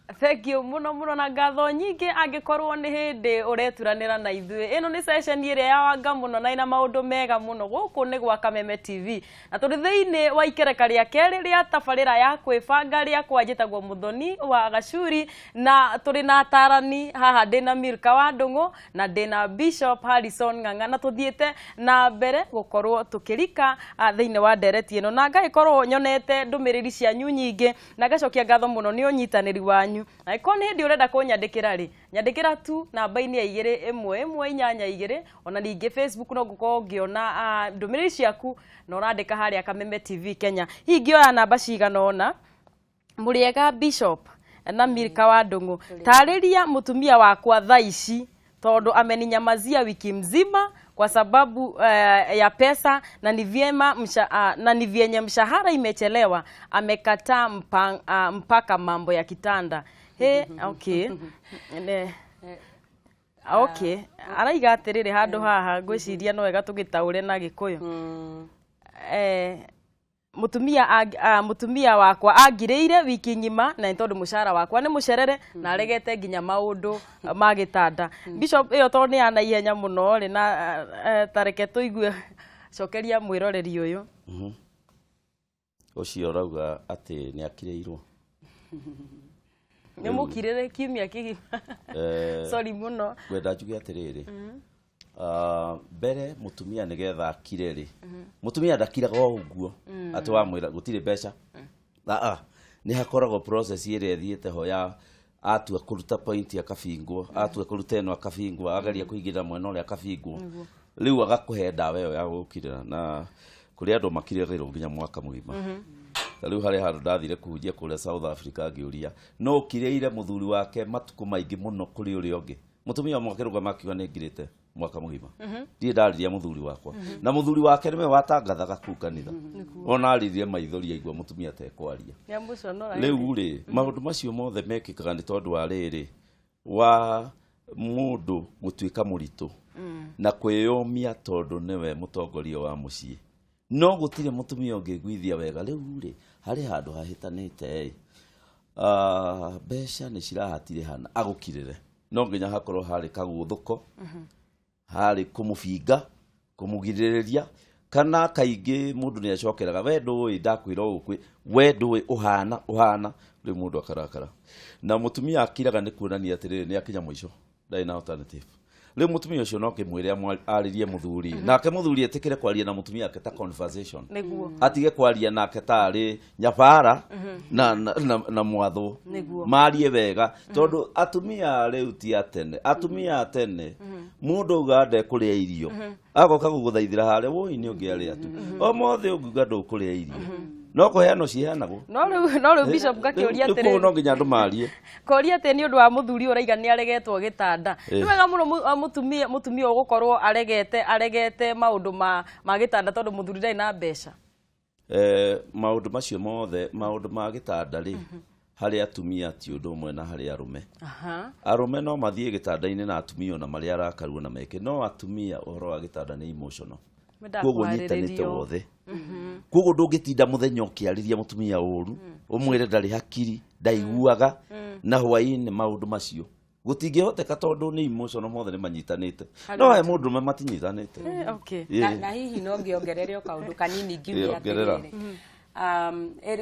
Thank you muno na ngatho nyingi angikorwo ni hindi ureturanira na ithuĩ. Ĩno ni session ĩrĩa ya wanga muno na ina maundu mega muno guku ni gwa Kameme TV. Na tũrĩ thĩinĩ wa ikereka rĩa kerĩ rĩa tabarĩra ya kwĩbanga rĩa kwanjĩtagwo Muthoni wa Gachuri, na tũrĩ na atarani haha ndĩna Milka wa Ndung'u na ndĩna Bishop Harrison Ng'ang'a, na tuthiĩte na mbere gukorwo tukirika thĩinĩ wa ndereti ĩno, na ngagĩkorwo nyonete ndũmĩrĩri cianyu nyingĩ na ngacokia ngatho muno nĩ ũnyitanĩri wanyu. Na ikoni hindi urenda kunyandikira ri nyandikira tu namba-ini ya 2112 ona ningĩ Facebook no ngukorwo ngiona ndũmĩrĩri ciaku na ũrandĩka harĩa Kameme TV Kenya. Hihi ngĩoya namba cigana ona mũrĩega Bishop na Milka wa Ndung'u, tarĩria mutumia wakwa thaa ici tondu ameninyamazia wiki mzima kwa sababu ya pesa na ni vyema na ni vyenye mshahara imechelewa, amekataa mpaka mambo ya kitanda. Okay. Okay. Araiga atiriri handu haha ngwiciria no wega tugitaure na Gikuyu. Mutumia wakwa angireire wiki ngima na tondu mushahara wakwa ni mucerere na aregete nginya maundu ma gitanda. Bishop iyo to ni ana ihenya muno ri na tareke tuigue cokeria mwiroreri uyu. Ucio rauga ati ni akireirwo. Ni mukirire kiumia kigi. Sorry muno. Gwenda njuge atiriri. Mbere mutumia nigetha akireri. Mutumia ndakiraga uguo ati wa mwira gutire mbeca. Ni hakoragwo process ire thiete ho ya atua kuruta point ya kabingwo, atua kuruta eno akabingwo, agaria kuigira mwena ule akabingwo. Riu agakuhe ndawa yo ya gukirira na kuri andu makirirwo nginya mwaka mugima. Riu hari handu ndathire kuhunjia kule South Africa ngiuria no kireire muthuri wake matuku maingi muno kuri uri ongi. Mutumia mwakiruga makiwa ningirite mwaka mugima. Ndie ndariria muthuri wakwa. Na muthuri wake niwe watangathaga ku kanitha. Ona aririe maithori aigua mutumia tekwaria. Riu ri maundu macio mothe mekikaga ni tondu wa riri wa mundu gutuika muritu na kwiyomia tondu niwe mutongoria wa mucii. No gutire mutumia ungigwithia wega. Riu ri hari handu hahitanite besha ni cirahatire hana agukirire. No nginya hakorwo hari kaguthuko, hari kumubinga, kumugiriria, kana kaingi mundu ni acokeraga we ndui ndakwira ukwi we ndui uhana ri mundu akarakara. Na mutumia akiraga ni kuonania atiriri ni akinya mwisho ndai na alternative. Riu mutumia ucio no kimwire aririe muthuri nake muthuri etikire kwaria na mutumia ake ta conversation atige kwaria nake tari nyabara na mwatho marie wega tondu atumia riu ti atene atumia atene mundu ugande kuria irio agoka guguthaithira hare woi ni ungi aria tu o mothe unguga ndu kuria irio no kuheano ciheanagwo no riu Bishop gakiuria atiri ko no nginya andu marie koria ati ni undu wa muthuri uraiga ni aregetwo gitanda ni wega muno mutumia ugukorwo aregete maundu ma gitanda tondu muthuri ndai na mbeca. Maundu macio mothe maundu ma gitanda ri hari atumia ti undu umwe na hari arume. Arume no mathie gitanda-ini na atumia ona mari arakaruo na meke, no atumia uhoro wa gitanda ni emotional. Koguo nyitanite wothe. Koguo ndungitinda muthenya ukiariria mutumia uru umwire ndari hakiri ndaiguaga na hwaini maundu macio gutingihoteka tondu ni emotional mothe ni manyitanite. No he mundu matinyitanite. Okay. Na hihi no ngiongerere kaundu kanini ngiuria atiriri.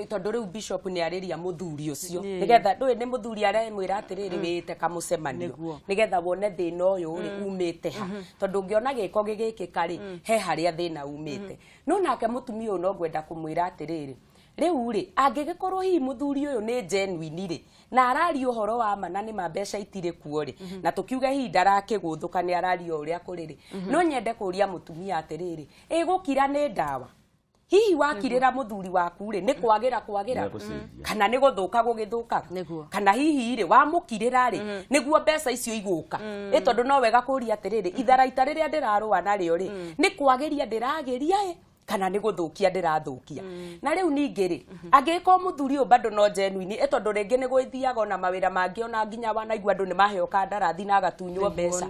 Tondu riu Bishop ni ariria muthuri ucio nigetha ndui ni muthuri aremwira atiriri wite kamucemanio nigetha wone thina uyu ri umite ha tondu ngiona giko gigikika ri he haria thina umite no nake mutumia uyu no gwenda kumwira atiriri riu ri angigikorwo hi muthuri uyu ni genuine ri na arari uhoro wa ma na ni mbeca itire kuo ri na tukiuga hi ndarakiguthuka ni arari uria kuriri no nyende kuria mutumia atiriri gukira ni ndawa hihi wakirira muthuri waku ri ni kwagira kana ni guthuka gugithuka kana hihi ri wamukirira ri niguo mbeca icio iguka tondu no wega kuria atiriri itharaita riria ndirarua nario ri ni kwagiria ndiragiria kana nĩ gũthũkia ndĩrathũkia na rĩu ningĩ rĩ angĩkorwo mũthuri ũyũ bado no genuine tondũ rĩngĩ nĩ gwĩthiaga ona mawĩra mangĩ ona nginya wanaigua andũ nĩ maheo kandarathi na agatunywo mbeca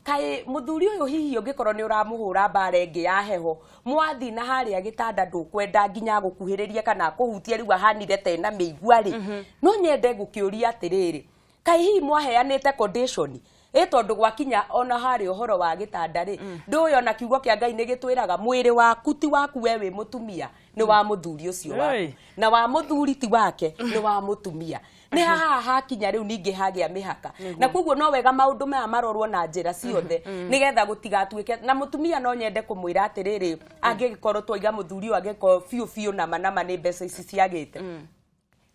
kaĩ mũthuri ũyũ hihi ũngĩkorwo nĩ ũramũhũra mbara ĩngĩ ya heho mwathi na harĩa gĩtanda ndũkwenda nginya gũkuhĩrĩrie kana kũhutia rĩu ahanire tena mĩigua rĩ no nyende gũkĩũria atĩrĩrĩ kaĩ hihi mwaheanĩte condition tondu gwakinya ona hari uhoro wa gitanda ri nduyo na kiugo kia Ngai ni gitwiraga mwiri waku ti waku wewe mutumia ni wa muthuri ucio waku na wa muthuri ti wake ni wa mutumia ni haha hakinya riu ningi hagia mihaka na koguo no wega maundu maya marorwo na njira ciothe nigetha gutigatuike na mutumia no nyende kumwira atiriri angigikorwo twiga muthuri wa angiko fiu na manama ni mbeca ici ciagite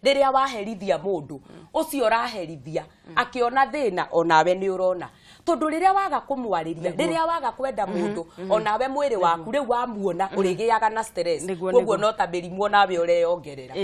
riria waherithia mundu ucio uraherithia akiona thina onawe ni urona tondu riria waga kumwariria riria waga kwenda mundu onawe mwiri waku riu wamuona urigiaga na stress koguo no tabirimu nawe ureyongerera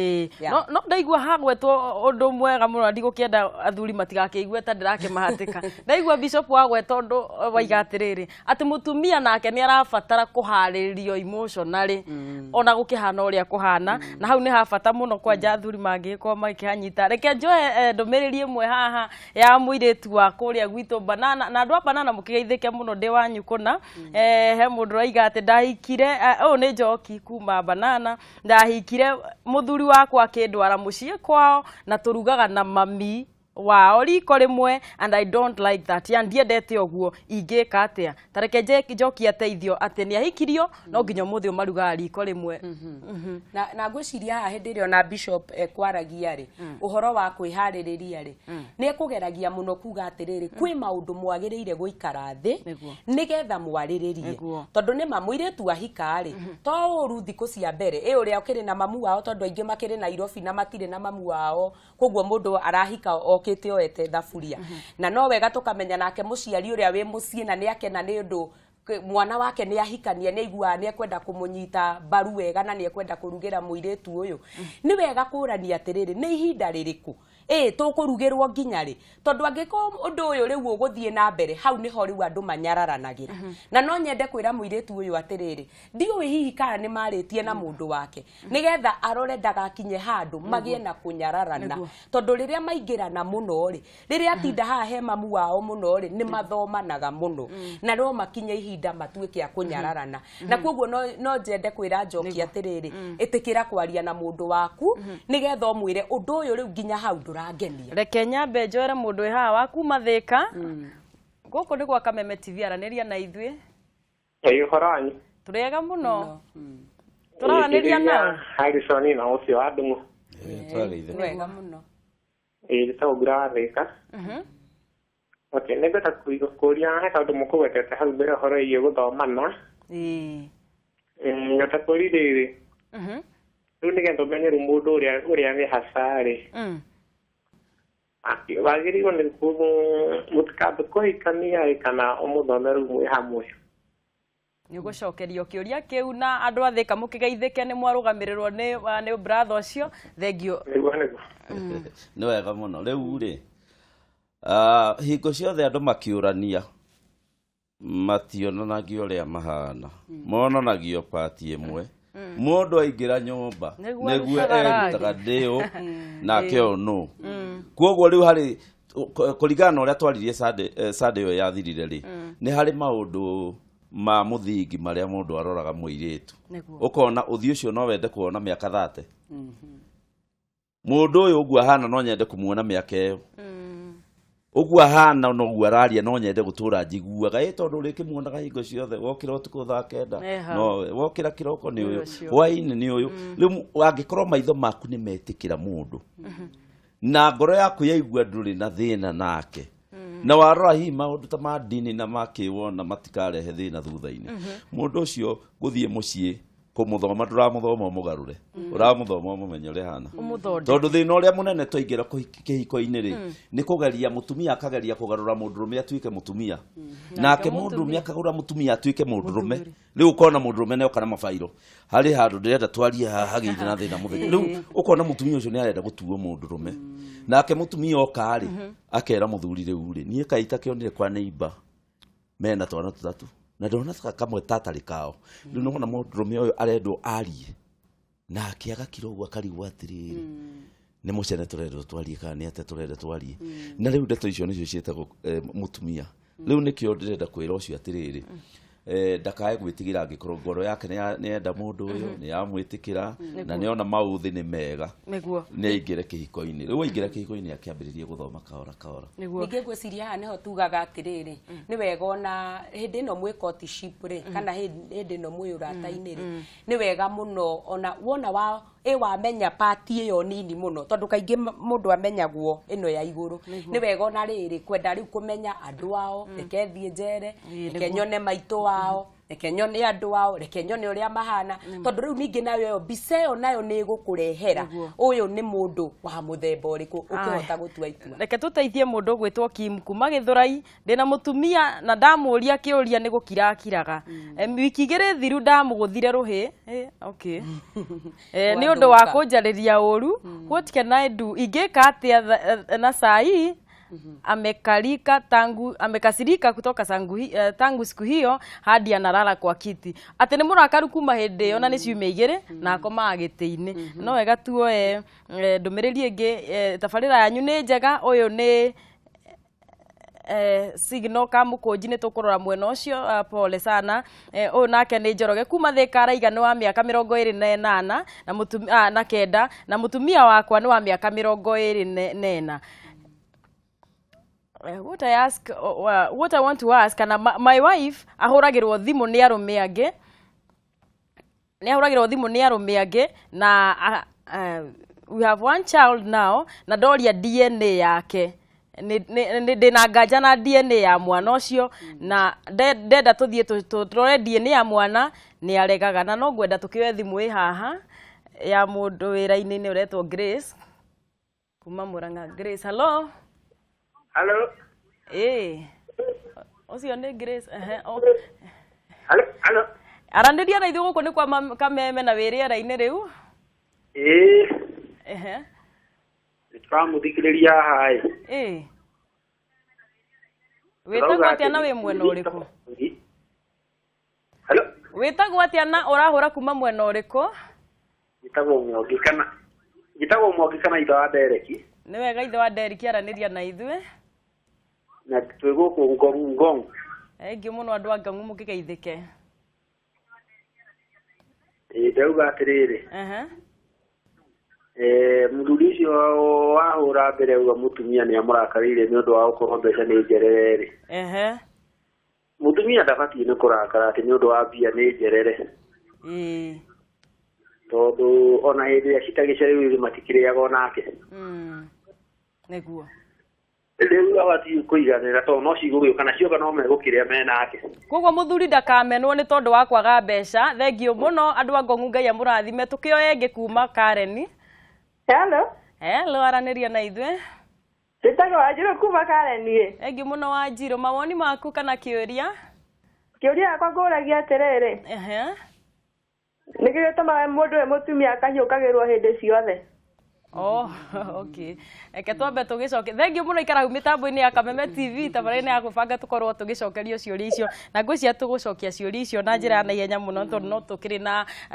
no ndaigua hagwetwo undu mwega muno ndigukienda athuri matigakeigue ta ndirake mahatika ndaigua bishop wagwetwo undu waigatiriri ati mutumia nake ni arabatara kuhariririo emotionally ona gukihana uria kuhana na hau ni habata muno kwanja athuri mangiko makihanyita reke njoe ndumiriri imwe haha ya muiretu wa kuria gwitu banana na andu banana mukigeithike muno ndi wanyu kuna he mundu raiga ati ndahikire ni njoki kuma banana ndahikire muthuri wakwa akindwara mucie kwao na turugaga na mami wao riko rimwe and I don't like that yandiendete oguo ingika atia tareke njoki ateithio ati ni ahikirio no nginya muthi maruga riko rimwe na ngwiciria haha hindi rio na bishop kwaragia ri uhoro wa kwihaririria ri ni kugeragia muno kuga atiriri kwi maundu mwagiriire guikara thi nigetha mwariririe tondu ni mamuiretu ahika ri to uru thiku cia mbere uria ukiri na mamu wao tondu aingi makiri Nairobi na matire na mamu wao koguo mundu arahika okite oete thafuria na no wega tukamenya nake muciari uria wi mucie na ni akena ni undu mwana wake ni ahikania ni aigua ni ekwenda kumunyita baru wega na ni ekwenda kurugira muiretu uyu ni wega kurania atiriri ni ihinda ririku tukurugirwo nginya ri tondu angiko undu uyu riu uguthie na mbere hau ni ho riu andu manyararanagira na no nyende kwira muiretu uyu atiriri ndiwe hihi kana ni maritie na mundu wake nigetha arore ndagakinye handu magie na kunyararana tondu riria maingirana muno ri riria tinda haha he mamu wao muno ri ni mathomanaga muno na no makinye ihinda matuike a kunyararana na koguo no njende kwira njoki atiriri itikira kwaria na mundu waku nigetha omwire undu uyu riu nginya hau ndurangenia reke nyambe njore mundu haha waku mathika guku ni gwa Kameme TV araniria na ithue horanyu turiega muno turaraniria na Harrison na ucio wa Ndungu wega muno taugira thika okay negata kuria he kaundu mukugwetete hau mbere horo iyo guthomana ngata kuri riri riu nigenda umenye mundu uria ni hasari wagiriirwo nĩ mũtikambĩ kũhikania kana ũmũthomeru mwĩ hamwe ni gucokerio kiuria kiu na andu athika mukigeithike ni mwarugamirĩrwo ni brother ucio thengio ni wega muno riu ri hingo ciothe andu makiurania mationanagia uria mahana monanagio pati imwe mundu aingira nyumba niguo erutaga ndio nake onu koguo riu hari kuringana uria twaririe sade yo yathirire ri ni hari maundu ma muthingi maria mundu aroraga muiretu ukona uthi ucio no wende kuona miaka 30 mundu uyu ugu ahana no nyende kumuona miaka iyo ugu ahana no ugu araria no nyende gutura njiguaga tondu rikimuonaga hingo ciothe wokira utuku thaa kenda no wokira kiroko ni uyu hwaini ni uyu riu angikorwo maitho maku ni metikira mundu na ngoro yaku yaigua nduri na thina nake na warora hi maundu ta madini na makiwona matikarehe thina thutha-ini mundu ucio guthie mucii kumuthoma nduramuthoma mugarure uramuthoma mumenye uri hana tondu thina uria munene twaingira kihiko-ini ri ni kugeria mutumia akageria kugarura mundurume atuike mutumia nake mundurume akagura mutumia atuike mundurume riu ukona mundurume ne ukana mafairo hari handu ndirenda twarie haha githina na thina muthenya riu ukona mutumia ucio ni arenda gutuo mundurume nake mutumia okari akera muthuri riu ri nie kaita kionire kwa neighbor mena twana tutatu na ndona kamwe tatari kao riu nona mũndũrũme ũyũ arendwo arie na akiaga kiro ũguo akarigwo atirĩrĩ nĩ mũcene tũrendwo twarie kana nĩ ate tũrenda twarie na rĩu ndeto icio nĩcio ciĩtagwo mũtumia rĩu nĩkĩo ndĩrenda kwĩra ũcio atirĩrĩ ndakae gwĩtigĩra angĩkorwo ngoro yake nĩ enda mũndũ ũyũ nĩ yamwĩtĩkĩra na nĩ ona maũthĩ nĩ mega nĩ aingĩre kĩhiko-inĩ rĩu aingĩra kĩhiko-inĩ akĩambĩrĩrie gũthoma kahora kahora ningĩ ngwĩciria haha nĩho tugaga atĩrĩrĩ nĩ wega ona hĩndĩ ĩno mwĩ courtship rĩ kana hĩndĩ ĩno mwĩ ũrata-inĩ rĩ nĩ wega mũno ona wona wamenya pati ĩyo nini mũno tondũ kaingĩ mũndũ amenyagwo ĩno ya igũrũ nĩ wega ona rĩrĩ kwenda rĩu kũmenya andũ ao reke thiĩ njere reke nyone maitũ wao reke nyone andũ ao reke nyone ũrĩa mahana tondũ rĩu ningĩ nayo mbica ĩyo nayo nĩ ĩgũkũrehera ũyũ nĩ mũndũ wa mũthemba ũrĩkũ ũkĩhota gũtua itua reke tũteithie mũndũ gwĩtwo Kim kuma Gĩthũrai ndĩna mũtumia na ndamũria kĩũria nĩ gũkirakiraga wiki igĩrĩ thiru ndamũgũthire rũhĩ okay nĩ ũndũ wa kũnjarĩria ũru what can I do ingĩka atĩa na sai amekasirika kutoka tangu siku hiyo hadi analala kwa kiti ati ni murakaru kuma hindi yo na ni ciumia igiri na akoma gĩtĩ-inĩ no wega tuoe ndũmĩrĩri ĩngĩ tabarĩra yanyu nĩ njega ũyũ nĩ signal kamũkũnji nĩ tũkũrora mwena ũcio pole sana ũyũ nake nĩ Njoroge kuma Thĩka araiga nĩ wa mĩaka 28 na kenda na mũtumia wakwa nĩ wa mĩaka 24 what I want to ask kana my wife ahũragĩrwo thimũ nĩ arũme angĩ na we have one child now na ndoria DNA yake ndĩna nganja na DNA ya mwana ũcio na ndenda tũthiĩ tũrore DNA ya mwana nĩ aregaga na no ngwenda tũkĩoe thimũ ĩ haha ya mũndũ wĩra-inĩ nĩ ũretwo Grace kuma Mũrang'a. Grace, hello. Hello. Ucio nĩ Grace. Hello. Aranĩria na ithuĩ gũkũ nĩ kwa Kameme na wĩrĩera-inĩ rĩu. Tũramũthikĩrĩria haha wĩtagwo atĩa na wĩ mwena ũrĩkũ? Hello. Wĩtagwo atĩa na ũrahũra kuma mwena ũrĩkũ? Gĩtagwo Mwangi kana ithe wa Dereki. Nĩ wega ithe wa Dereki aranĩria na ithuĩ. Na twĩ gũkũ Ngong. Engĩ mũno andũ a Ngong mũkĩgeithĩke. Ndauga atĩrĩrĩ. Mũthuri ũcio wahũra mbere uga mũtumia nĩ amũrakarĩire nĩ ũndũ wa gũkorwo mbeca nĩ njerere. Mũtumia ndabatiĩ nĩ kũrakara atĩ nĩ ũndũ wa mbia nĩ njerere. Tondũ ona hĩndĩ ĩrĩa citagĩcereirwo matikĩrĩaga onake. Nĩguo. Rĩu abatiĩ kũiganĩra tondũ no cigũgĩũka na cioka no megũkĩrĩa menake. Koguo mũthuri ndakamenwo nĩ tondũ wa kwaga mbeca. Thengio mũno andũ a Ngong, Ngai amũrathime. Tũkĩoe ĩngĩ kuma Karen. Hello, aranĩria na ithuĩ. Ndĩtagwo Wanjirũ kuma Karen. Engĩ mũno Wanjirũ, mawoni maku kana kĩũria? Kĩũria yakwa ngũragia atĩrĩrĩ. Nĩkĩ gĩtũmaga mũndũ we mũtumia akahiũkagĩrwo hĩndĩ ciothe? Okay. Eke twambe tũgĩcoke. Thengio mũno ikara mĩtambo-inĩ ya Kameme TV tabarĩra-inĩ ya gũbanga tũkorwo tũgĩcokerio ciũria icio na ngwĩciria tũgũcokia ciũria icio na njĩra na ihenya mũno tondũ no tũkĩrĩ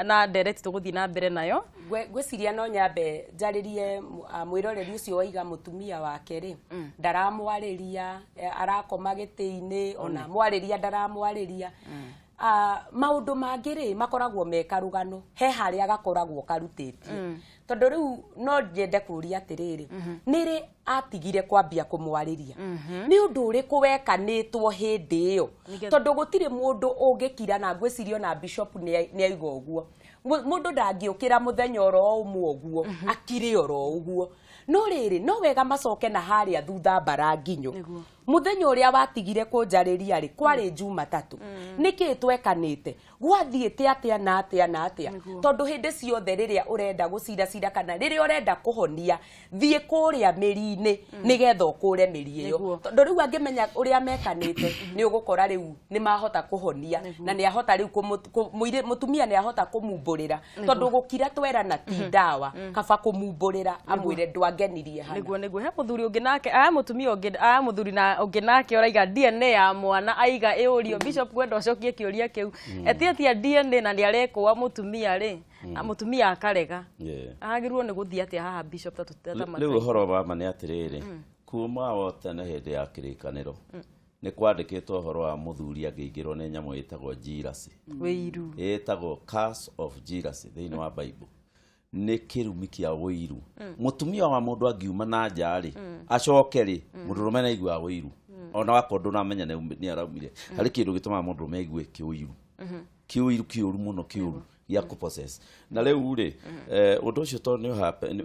na ndereti tũgũthiĩ na mbere nayo. Ngwĩciria no nyambe njarĩrie mwĩroreri ũcio waiga mũtumia wake rĩ ndaramwarĩria arakoma gĩtĩ-inĩ ona mwarĩria ndaramwarĩria. Maũndũ mangĩ rĩ makoragwo mekarũgano he harĩa gakoragwo karutĩtie tondũ rĩu no njende kũria atĩrĩrĩ nĩrĩ atigire kwambia kũmwarĩria nĩ ũndũ ũrĩkũ wekanĩtwo hĩndĩ ĩyo tondũ gũtirĩ mũndũ ũngĩkira na ngwĩciria na Bishop nĩ aiga ũguo mũndũ ndangĩũkĩra mũthenya oro ũmwe ũguo akire oro ũguo no rĩrĩ no wega macoke na harĩa thutha Baranginyo muthenya ũrĩa watigire kũnjarĩria rĩ kwarĩ Jumatatũ nĩkĩ twekanĩte gwathiĩte atĩa na atĩa tondũ hĩndĩ ciothe rĩrĩa ũrenda gũcira gwĩcira kana rĩrĩa ũrenda kũhonia thiĩ kũrĩa mĩri-inĩ nĩgetha ũkũre mĩri ĩyo tondũ rĩu angĩmenya ũrĩa mekanĩte nĩ ũgũkora rĩu nĩ mahota kũhonia na nĩ ahota rĩu mũtumia nĩ ahota kũmumbũrĩra tondũ gũkira twerana ti ndawa kaba kũmumbũrĩra amwĩre ndwangenirie hana nĩguo he mũthuri ũngĩ nake mũtumia ũngĩ mũthuri na ũngĩ nake ũraiga DNA ya mwana aiga ĩũrio Bishop kwenda ũcokie kĩũria kĩu etĩtia DNA na nĩ arekũa mũtumia rĩ mũtumia akarega agĩrĩirwo nĩ gũthiĩ atĩa haha Bishop rĩu ũhoro wa ma nĩ atĩrĩrĩ kuma o tene hĩndĩ ya kĩrĩkanĩro nĩ kwandĩkĩtwo ũhoro wa mũthuri angĩingĩrwo nĩ nyamũ ĩtagwo jealousy wĩiru ĩtagwo curse of jealousy thĩinĩ wa Bible nĩ kĩrumi kĩa wĩiru mũtumia wa mũndũ angiuma na nja rĩ acoke rĩ mũndũrũme naigua wĩiru ona wakorwo ndũnamenya nĩ araumire harĩ kĩndũ gĩtũmaga mũndũrũme aigue kĩũiru kĩũru mũno kĩũru gĩa kũpossess na rĩu rĩ ũndũ ũcio tondũ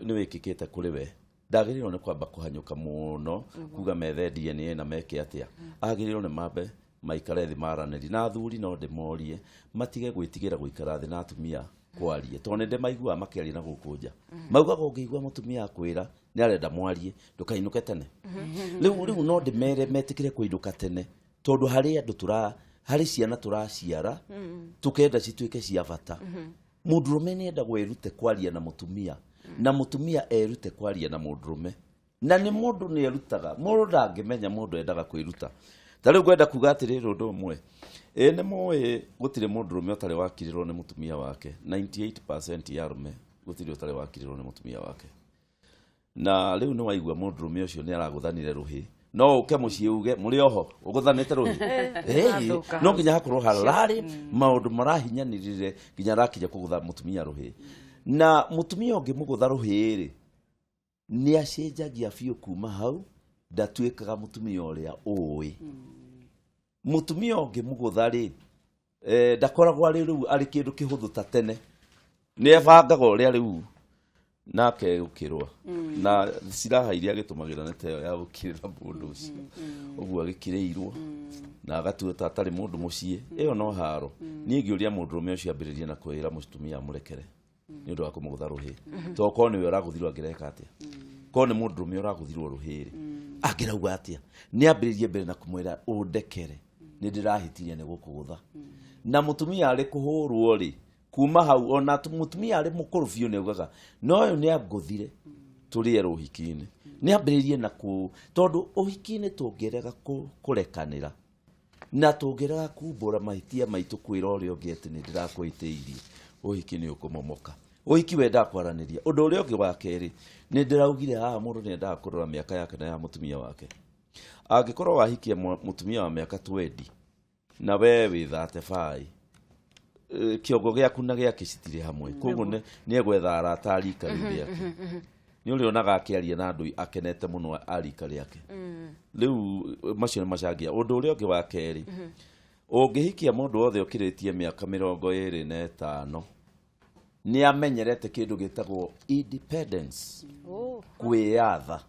nĩ wĩkĩkĩte kũrĩ we ndagĩrĩirwo nĩ kwamba kũhanyũka mũno kuga methe DNA na meke atĩa agĩrĩirwo nĩ mambe maikare thĩ maranĩri na athuri no ndĩmorie matige gwĩtigĩra gũikara thĩ na atumia kwarie tondũ nĩ ndĩmaiguaga makĩaria na gũkũ nja maugaga ũngĩigua mũtumia akwĩra nĩ arenda mwarie ndũkainũke tene rĩu no ndĩmere metĩkĩre kũinũka tene tondũ harĩ andũ harĩ ciana tũraciara tũkenda cituĩke cia bata mũndũrũme nĩ enda gwĩrute kwaria na mũtumia na mũtumia erute kwaria na mũndũrũme na nĩ mũndũ nĩ erutaga mũndũ ndangĩmenya mũndũ endaga kwĩruta ta rĩu ngwenda kuga atĩrĩrĩ ũndũ ũmwe nĩ mũĩ gũtirĩ mũndũrũme ũtarĩ wakirĩrwo nĩ mũtumia wake 98% ya arũme gũtirĩ ũtarĩ wakirĩrwo nĩ mũtumia wake na rĩu nĩ waigua mũndũrũme ũcio nĩ aragũthanire rũhĩ no ũke mũciĩ uge mũrĩ oho ũgũthanĩte rũhĩ no nginya hakorwo hararĩ maũndũ marahinyanĩrĩre nginya arakinya kũgũtha mũtumia rũhĩ na mũtumia ũngĩ mũgũtha rũhĩ rĩ nĩ acenjagia biũ kuma hau ndatuĩkaga mũtumia ũrĩa ũĩ mũtumia ũngĩ mũgũtha rĩ ndakoragwo arĩ kĩndũ kĩhũthũ ta tene nĩ ebangaga ũrĩa rĩu nake gũkĩrwa na ciraha iria agĩtũmagĩra nĩ teyo ya gũkirĩra mũndũ ũcio ũguo agĩkirĩirwo na agatuĩta atarĩ mũndũ mũciĩ ĩyo no haro niĩ ngĩũria mũndũrũme ũcio ambĩrĩrie na kwĩra mũtumia mũrekere nĩ ũndũ wa kũmũgũtha rũhĩ tondũ korwo nĩwe ũragũthirwo angĩreka atĩa korwo nĩ mũndũrũme ũragũthirwo rũhĩ rĩ angĩrauga atĩa nĩ ambĩrĩrie mbere na kũmwĩra ũndekere nĩ ndĩrahĩtirie nĩ gũkũgũtha na mũtumia arĩ kũhũrwo rĩ kuma hau ona mũtumia arĩ mũkũrũ biũ nĩ augaga no ũyũ nĩ angũthire tũrĩe ũhiki-inĩ nĩ ambĩrĩrie na tondũ ũhiki-inĩ tũngĩrega kũrekanĩra na tũngĩrega kumbũra mahĩtia maitũ kwĩra ũrĩa ũngĩ atĩ nĩ ndĩrakwĩtĩirie ũhiki nĩ ũkũmomoka ũhiki wendaga kwaranĩria ũndũ ũrĩa ũngĩ wa kerĩ nĩ ndĩraugire haha mũndũ nĩ endaga kũrora mĩaka yake na ya mũtumia wake angĩkorwo wahikia mũtumia wa mĩaka 20 na we wĩ 35 kĩongo gĩaku na gĩake citirĩ hamwe koguo nĩ egwetha arata arika rĩake nĩ ũrĩonaga akĩaria na andũ akenete mũno arika rĩake rĩu macio nĩ macangia ũndũ ũrĩa ũngĩ wa kerĩ ũngĩhikia mũndũ wothe ũkĩrĩtie mĩaka 25 nĩ amenyerete kĩndũ gĩtagwo independence kwĩyatha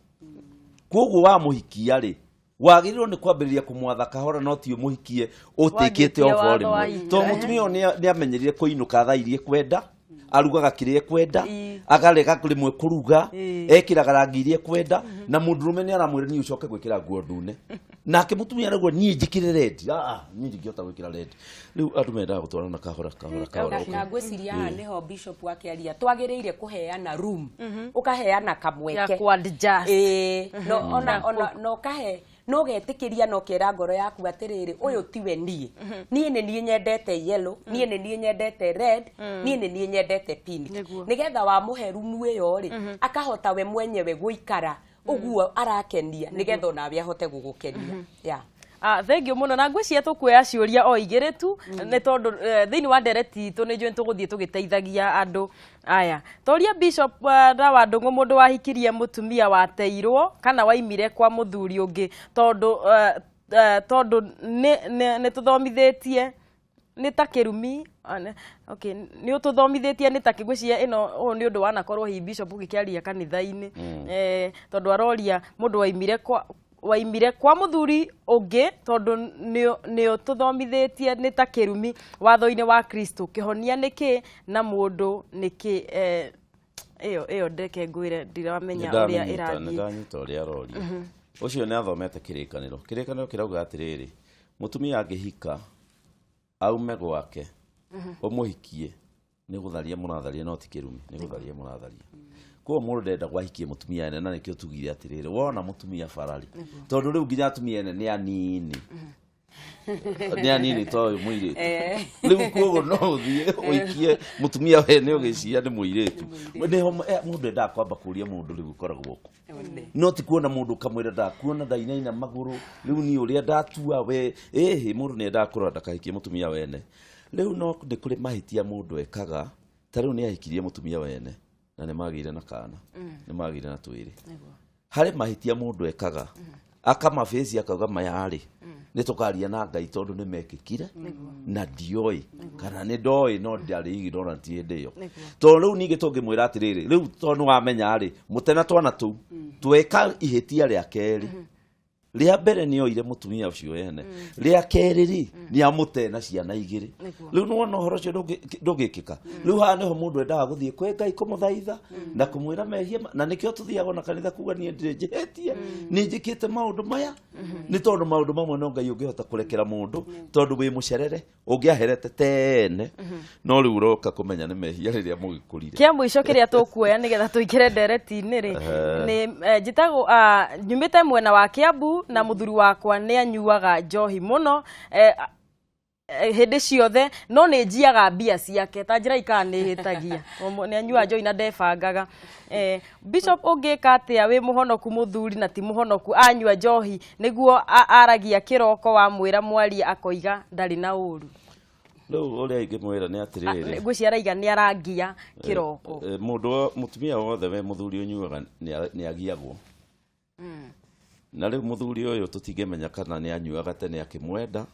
koguo wa mũhikia rĩ wagĩrĩirwo nĩ kwambĩrĩria kũmwatha kahora no ti mũhikie ũtĩkĩte obo rĩmwe to mũtumia nĩ amenyerire kũinũka thaa iria kwenda arugaga kĩrĩa kwenda agarega rĩmwe kũruga ekĩraga rangi iria kwenda na mũndũrũme nĩ aramwĩra niĩ ũcoke gwĩkĩra nguo ndune nake mũtumia arauga niĩ njĩkĩre red niĩ ndingĩhota gwĩkĩra red rĩu andũ mendaga gũtwarana kahora na ngwĩciria haha nĩho Bishop akĩaria twagĩrĩire kũheana room ũkaheana kamweke no ũkahe no getĩkĩria no kera ngoro yaku atĩrĩrĩ ũyũ tiwe niĩ nĩ niĩ nyendete yellow niĩ nĩ niĩ nyendete red niĩ nĩ niĩ nyendete pink nĩgetha wa mũhe rumu ĩyo rĩ akahota we mwenyewe gũikara ũguo arakenia nĩgetha onawe ahote gũgũkenia thank you mũno na ngwĩciria tũkuoya ciũria o igĩrĩ tu nĩ tondũ thĩinĩ wa ndereti itũ nĩ njũĩ tũgũthiĩ tũgĩteithagia andũ aya toria Bishop Ndawa Ndung'u mũndũ wahikirie mũtumia wateirwo kana waimire kwa mũthuri ũngĩ tondũ nĩ tũthomithĩtie nĩ ta kĩrumi nĩ ũtũthomithĩtie nĩ ta kĩgwĩciria ĩno ũũ nĩ ũndũ wanakorwo hi Bishop ũgĩkĩaria kanitha-inĩ tondũ aroria mũndũ waimire kwa mũthuri ũngĩ tondũ nĩ ũtũthomithĩtie nĩ ta kĩrumi watho-inĩ wa Kristo kĩhonia nĩkĩ na mũndũ nĩkĩ Iyo ndeke ngwire ndiramenya uria irathii. Ndanyita uria aroria. Ucio ni athomete kirikaniro. Kirikaniro kirauga atiriri. Mutumia angihika aume gwake. Umuhikie ni gutharia muratharia no ti kirumi ni gutharia muratharia. Kwa mundu ndenda gwahikie mutumia ene na nikio tugire atiriri. Wona mutumia farari. Tondu riu nginya atumia ene ni anini. Ni anini to muiritu. Riu kogo no uthie uikie mutumia wene ugiciria ni muiritu. Niho mundu ndenda kwamba kuria mundu riu koragwo ku. No ti kuona mundu kamwira ndakuona ndainaina maguru riu ni uria ndatua we mundu ni ndenda kurora ndakahikie mutumia wene. Riu no ndi kuri mahitia mundu ekaga ta riu ni ahikirie mutumia wene na ni magire na kana ni magire na twiri hari mahitia mundu ekaga akama face akauga mayari ni tukaria na Ngai tondu ni mekikire na dioi kana ni doi no ndari ignorant ndio to riu ninge tungimwira atiriri riu tondu wamenya ari mutena twana tu tweka ihitia ria keri ria mbere ni oire mutumia ucio ene ria keriri ni amute na ciana igiri riu no no horo cio ndugikika riu ha neho mundu endaga guthie kwe Ngai kumuthaitha na kumwira mehia na nikio tuthiaga na kanitha kuga ni ndijehetie ni njikite maundu maya ni tondu maundu mamwe no Ngai ungihota kurekera mundu tondu wi mucerere ungiaherete tene no riu uroka kumenya ni mehia riria mugikurire kia muico kiria tukuoya nigetha tuikire ndereti-ini ri ni njitago nyumite mwena wa Kiambu na muthuri wakwa ni anyuaga njohi muno hindi ciothe no ni njiaga mbia ciake ta njira ikanihitagia ni anyua njohi na ndebangaga Bishop ungika atia wi muhonoku muthuri na ti muhonoku anyua njohi niguo aragia kiroko wa mwira mwari akoiga ndari na uru riu uria ingimwira ni atiriri ngwiciaraiga ni arangia kiroko mundu mutumia wothe we muthuri unyuaga ni agiagwo na riu muthuri uyu tutingemenya kana ni anyuaga tene akimwenda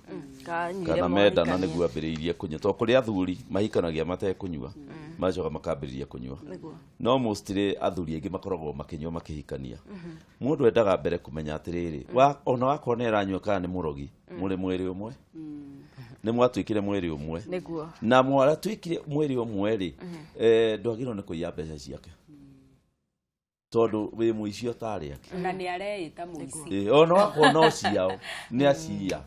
kana menda na niguo ambiriirie kunyua to kuri athuri mahikanagia matekunyua macoka makambiriria kunyua no mostly athuri aingi makoragwo makinyua makihikania mundu endaga mbere kumenya atiriri ona wako ne ranyua kana ni murogi muri mwiri umwe ni mwatwikire mwiri umwe na mwara twikire mwiri umwe ri ndwagirwo ni kuiya mbeca ciake tondu we muicio tari ake na ni areita muici ono wako no ciao ni acia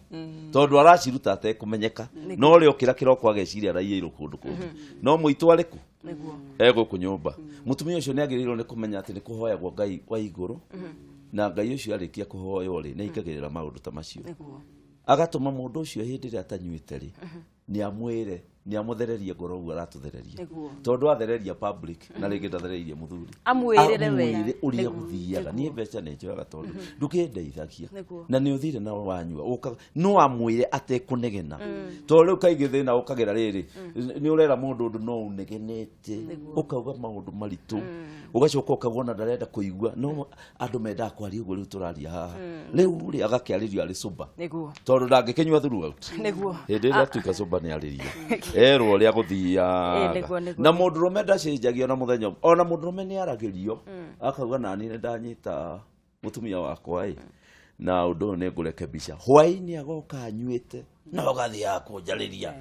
tondu araciruta ate kumenyeka no ri okira kiroko ageciria raiye irukundu kundu no muitu ariku ego kunyumba mutumia ucio ni agirirwo ni kumenya ati ni kuhoyagwo Ngai wa iguru na Ngai ucio arikia kuhoywo ri ni ikagirira maundu ta macio agatuma mundu ucio hindi ri atanyuite ri ni amwire ni amuthererie ngoro ugu aratuthereria tondu athereria public na ringi ndathererie muthuri amwirire we uria guthiaga ni mbeca ni njoyaga tondu ndukindeithagia na ni uthire na wanyua no amwire atekunegena to riu kaigi thina ukagira riri ni urera mundu ndu no unegenete ukauga maundu maritu ugacoka ukagona ndarenda kuigua no andu menda kwari ugu riu turaria haha riu ri agakiaririo ari suba tondu ndangikinyua throughout hindi ria tuika suba ni ariria erwo ria guthia na mundu rume ndacenjagio na muthenya ona mundu rume ni aragirio akauga nani ni ndanyita mutumia wakwa na undu ni ngurekebisha hwaini agoka anyuite na ugathia kunjariria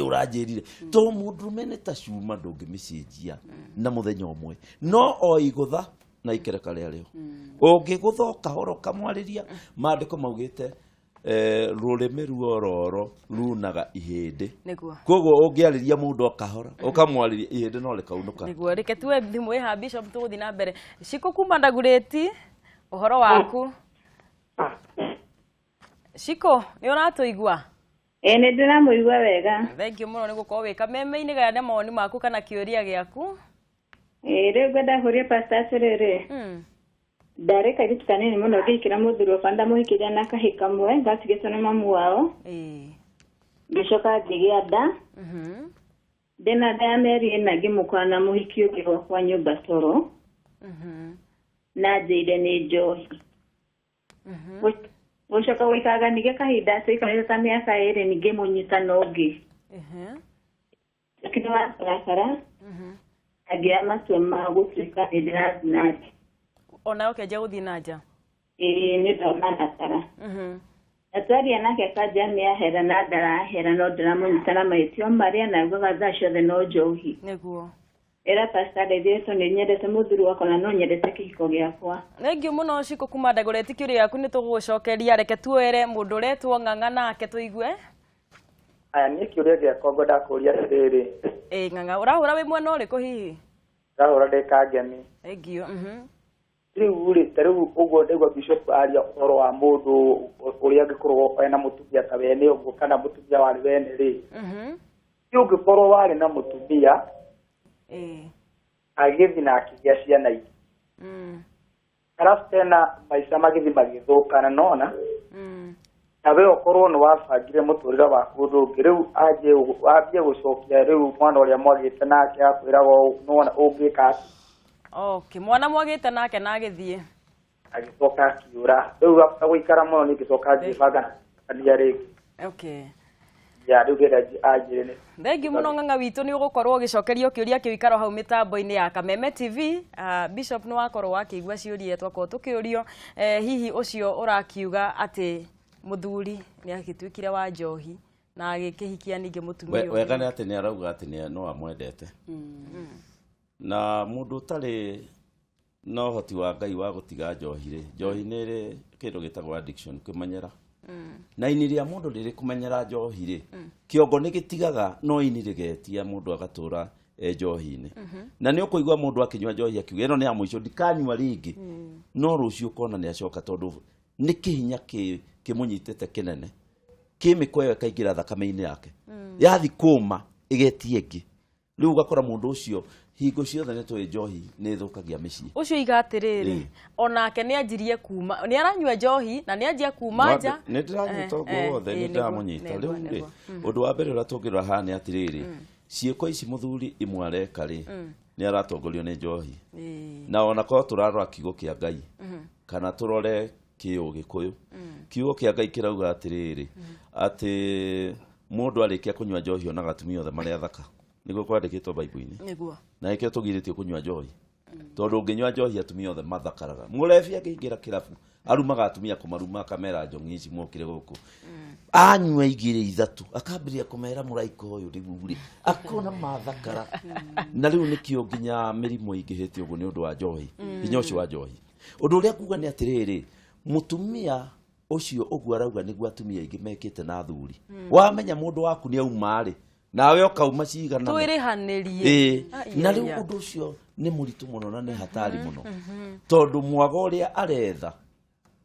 uranjirire to mundu rume ni ta cuma ndungimicenjia na muthenya umwe no oigutha na ikereka ria rio ungigutha kahoro kamwariria maandiko maugite rurimi ruororo runaga ihindi koguo ungiariria mundu akahora ukamwariria ihindi no likaunuka niguo reke tuwe thimu ha Bishop tuguthi na mbere Shiko kuma Ndagureti uhoro waku Shiko ni uratuigua ni ndiramuigua wega thank you muno ni gukorwo wika meme-ini gaya mawoni maku kana kiuria giaku riu ngenda huria pastor atiriri ndareka gitu kanini muno gikira muthuro banda muhikiria na kahika mwe ngatigitwo ni mamu wao gicoka ngigia nda ndina nda ya meri ina ngimukwana muhiki ugigo kwa nyumba toro na njire ni njohi gucoka gwikaga nige kahinda cikarire ta miaka iri ningi munyita nongi lakini wa sarakara agia matua ma gutuika ndirathina ona ukeja guthii nanja ni ndona natara atwaria nake kaja ni ahera na ndarahera no ndiramunyitana maitio maria na guga tha ciothe no njohi niguo era pastor Davidson nĩ nyendete mũthuri wakwa na no nyendete kĩhiko gĩakwa. Thengiũ mũno Ciko kuma Dagoretti kĩũria yaku nĩ tũgũcokeria, reke tuere mũndũ ũretwo Ng'ang'a nake tũigue. Aya nĩ kĩũria gĩakwa ngwenda kũũria rĩrĩ. Ng'ang'a ũrahũra wĩ mwena ũrĩkũ hihi? Ndahũra ndĩ Kangemi. Thengiũ. Rĩu rĩ tarĩu ũguo ndaigua Bishop aria ũhoro wa mũndũ ũrĩa angĩkorwo ena mũtumia ta we nĩ ũguo kana mũtumia warĩ wene rĩ. Ũngĩkorwo warĩ na mũtumia agĩthiĩ na akĩgĩa ciana ingĩ. Arabu tena maica magĩthiĩ magĩthũkana nona. Na we ũkorwo nĩ wabangire mũtũrĩre waku ũndũ ũngĩ, rĩu ambie gũcokia rĩu mwana ũrĩa mwagĩte nake akwĩraga nona ũngĩka atĩ. Okay, mwana mwagĩte nake na agĩthiĩ. Agĩcoka akiũra. Rĩu agũikara mũno nĩngĩcoka ngĩbanga kania rĩngĩ. Okay. Ya rĩu gĩra anjĩre. Thengiũ mũno Ng'ang'a witũ nĩ ũgũkorwo ũgĩcokerio kĩũria kĩu ikaro hau mĩtambo-inĩ ya Kameme TV. Bishop nĩ wakorwo akĩigua ciũria twakorwo tũkĩũrio hihi ũcio ũrakiuga atĩ mũthuri nĩ agĩtuĩkire wa njohi na agĩkĩhikia ningĩ mũtumia ũyũ. Wega nĩ atĩ nĩ arauga atĩ no amwendete. Na mũndũ ũtarĩ na ũhoti wa Ngai wa gũtiga njohi rĩ, njohi nĩ ĩrĩ kĩndũ gĩtagwo addiction, kũmenyera. Na ini rĩa mũndũ rĩrĩ kũmenyera njohi rĩ, kĩongo nĩ gĩtigaga no ini rĩgetia mũndũ agatũra njohi-inĩ. Na nĩ ũkũigua mũndũ akĩnyua njohi akiuga ĩno nĩ ya mũico ndikanyua rĩngĩ. No rũciũ ũkona nĩ acoka tondũ nĩ kĩhinya kĩmũnyitĩte kĩnene. Kĩmĩko ĩyo ĩkaingĩra thakame-inĩ yake. Yathi kũma ĩgetie ĩngĩ. Rĩu ũgakora mũndũ ũcio hingo ciothe nĩ tũĩ njohi nĩ thũkagia mĩciĩ. Ũcio igatĩrĩrĩ onake nĩ anjirie kuma, nĩ aranyua njohi na nĩ anjia kuma nja. Nĩ ndĩranyita ũguo wothe nĩ ndĩramũnyita. Rĩu rĩ ũndũ wa mbere ũrĩa tũngĩrora haha nĩ atĩrĩrĩ, ciĩko ici mũthuri imwe areka rĩ nĩ aratongorio nĩ njohi. Na ona korwo tũrarora kiugo kĩa Ngai kana tũrore kĩũgĩkũyũ, kiugo kĩa Ngai kĩrauga atĩrĩrĩ atĩ mũndũ arĩkia kũnyua njohi onaga atumia othe marĩ athaka. Nĩguo kwandĩkĩtwo Bible-inĩ. Nĩguo. Na nĩkĩo tũgirĩtio kũnyua njohi. Tondũ ũngĩnyua njohi atumia othe mathakaraga. Mũrebi akĩingĩra kĩrabu arumaga atumia kũmaruma akamera njongi ici mokire gũkũ. Anyua igĩrĩ ithatũ akambĩrĩria kũmera mũraika ũyũ rĩu rĩ akona mathakara. Na rĩu nĩkĩo nginya mĩrimũ ingĩhĩte ũguo nĩ ũndũ wa njohi. Hinya ũcio wa njohi. Ũndũ ũrĩa kuga nĩ atĩrĩrĩ, mũtumia ũcio ũguo arauga nĩguo atumia aingĩ mekĩte na athuri. Wamenya mũndũ waku nĩ auma rĩ nawe ũkauma cigana. Twĩrĩhanĩrie. Na rĩu ũndũ ũcio nĩ mũritũ mũno na nĩ hatari mũno. Tondũ mwaga ũrĩa aretha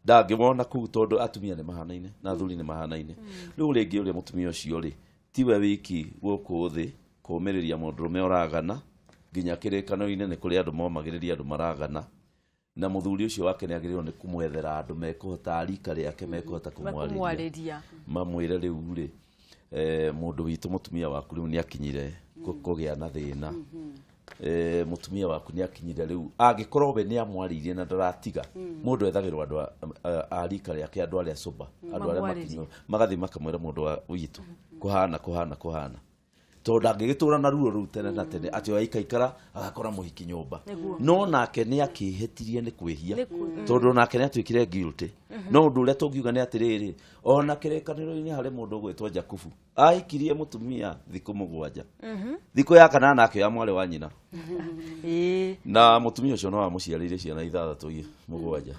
ndangĩmona kũu tondũ atumia nĩ mahanaine na athuri nĩ mahanaine. Rĩu rĩngĩ ũrĩa mũtumia ũcio rĩ tiwe wiki gũkũ thĩ kũũmĩrĩria mũndũrũme ũragana nginya kĩrĩkanĩro-inĩ nĩ kũrĩ andũ momagĩrĩria andũ maragana. Na mũthuri ũcio wake nĩ agĩrĩirwo nĩ kũmwethera andũ mekũhota arika rĩake mekũhota kũmwarĩria. Mamwĩre rĩu rĩ mũndũ witũ mũtumia waku rĩu nĩ akinyire kũgĩa na thĩna. Mũtumia waku nĩ akinyire rĩu angĩkorwo we nĩ amwarĩirie na ndaratiga mũndũ ethagĩrwo andũ arika rĩake andũ arĩa soba andũ arĩa makinywo magathiĩ makamwĩra mũndũ witũ kũhana tondũ ndangĩgĩtũra na ruo rũu tene na tene atĩ aikaikara agakora mũhiki nyũmba. No nake nĩ akĩhĩtirie nĩ kwĩhia tondũ nake nĩ atuĩkire guilty. No ũndũ ũrĩa tũngiuga nĩ atĩrĩrĩ ona kĩrĩkanĩro-inĩ harĩ mũndũ ũgwĩtwo Jakubu ahikirie mũtumia thikũ 7. Thikũ ya 8 akĩoya mwarĩ wa nyina. Na mũtumia ũcio no amũciarĩire ciana 6 7.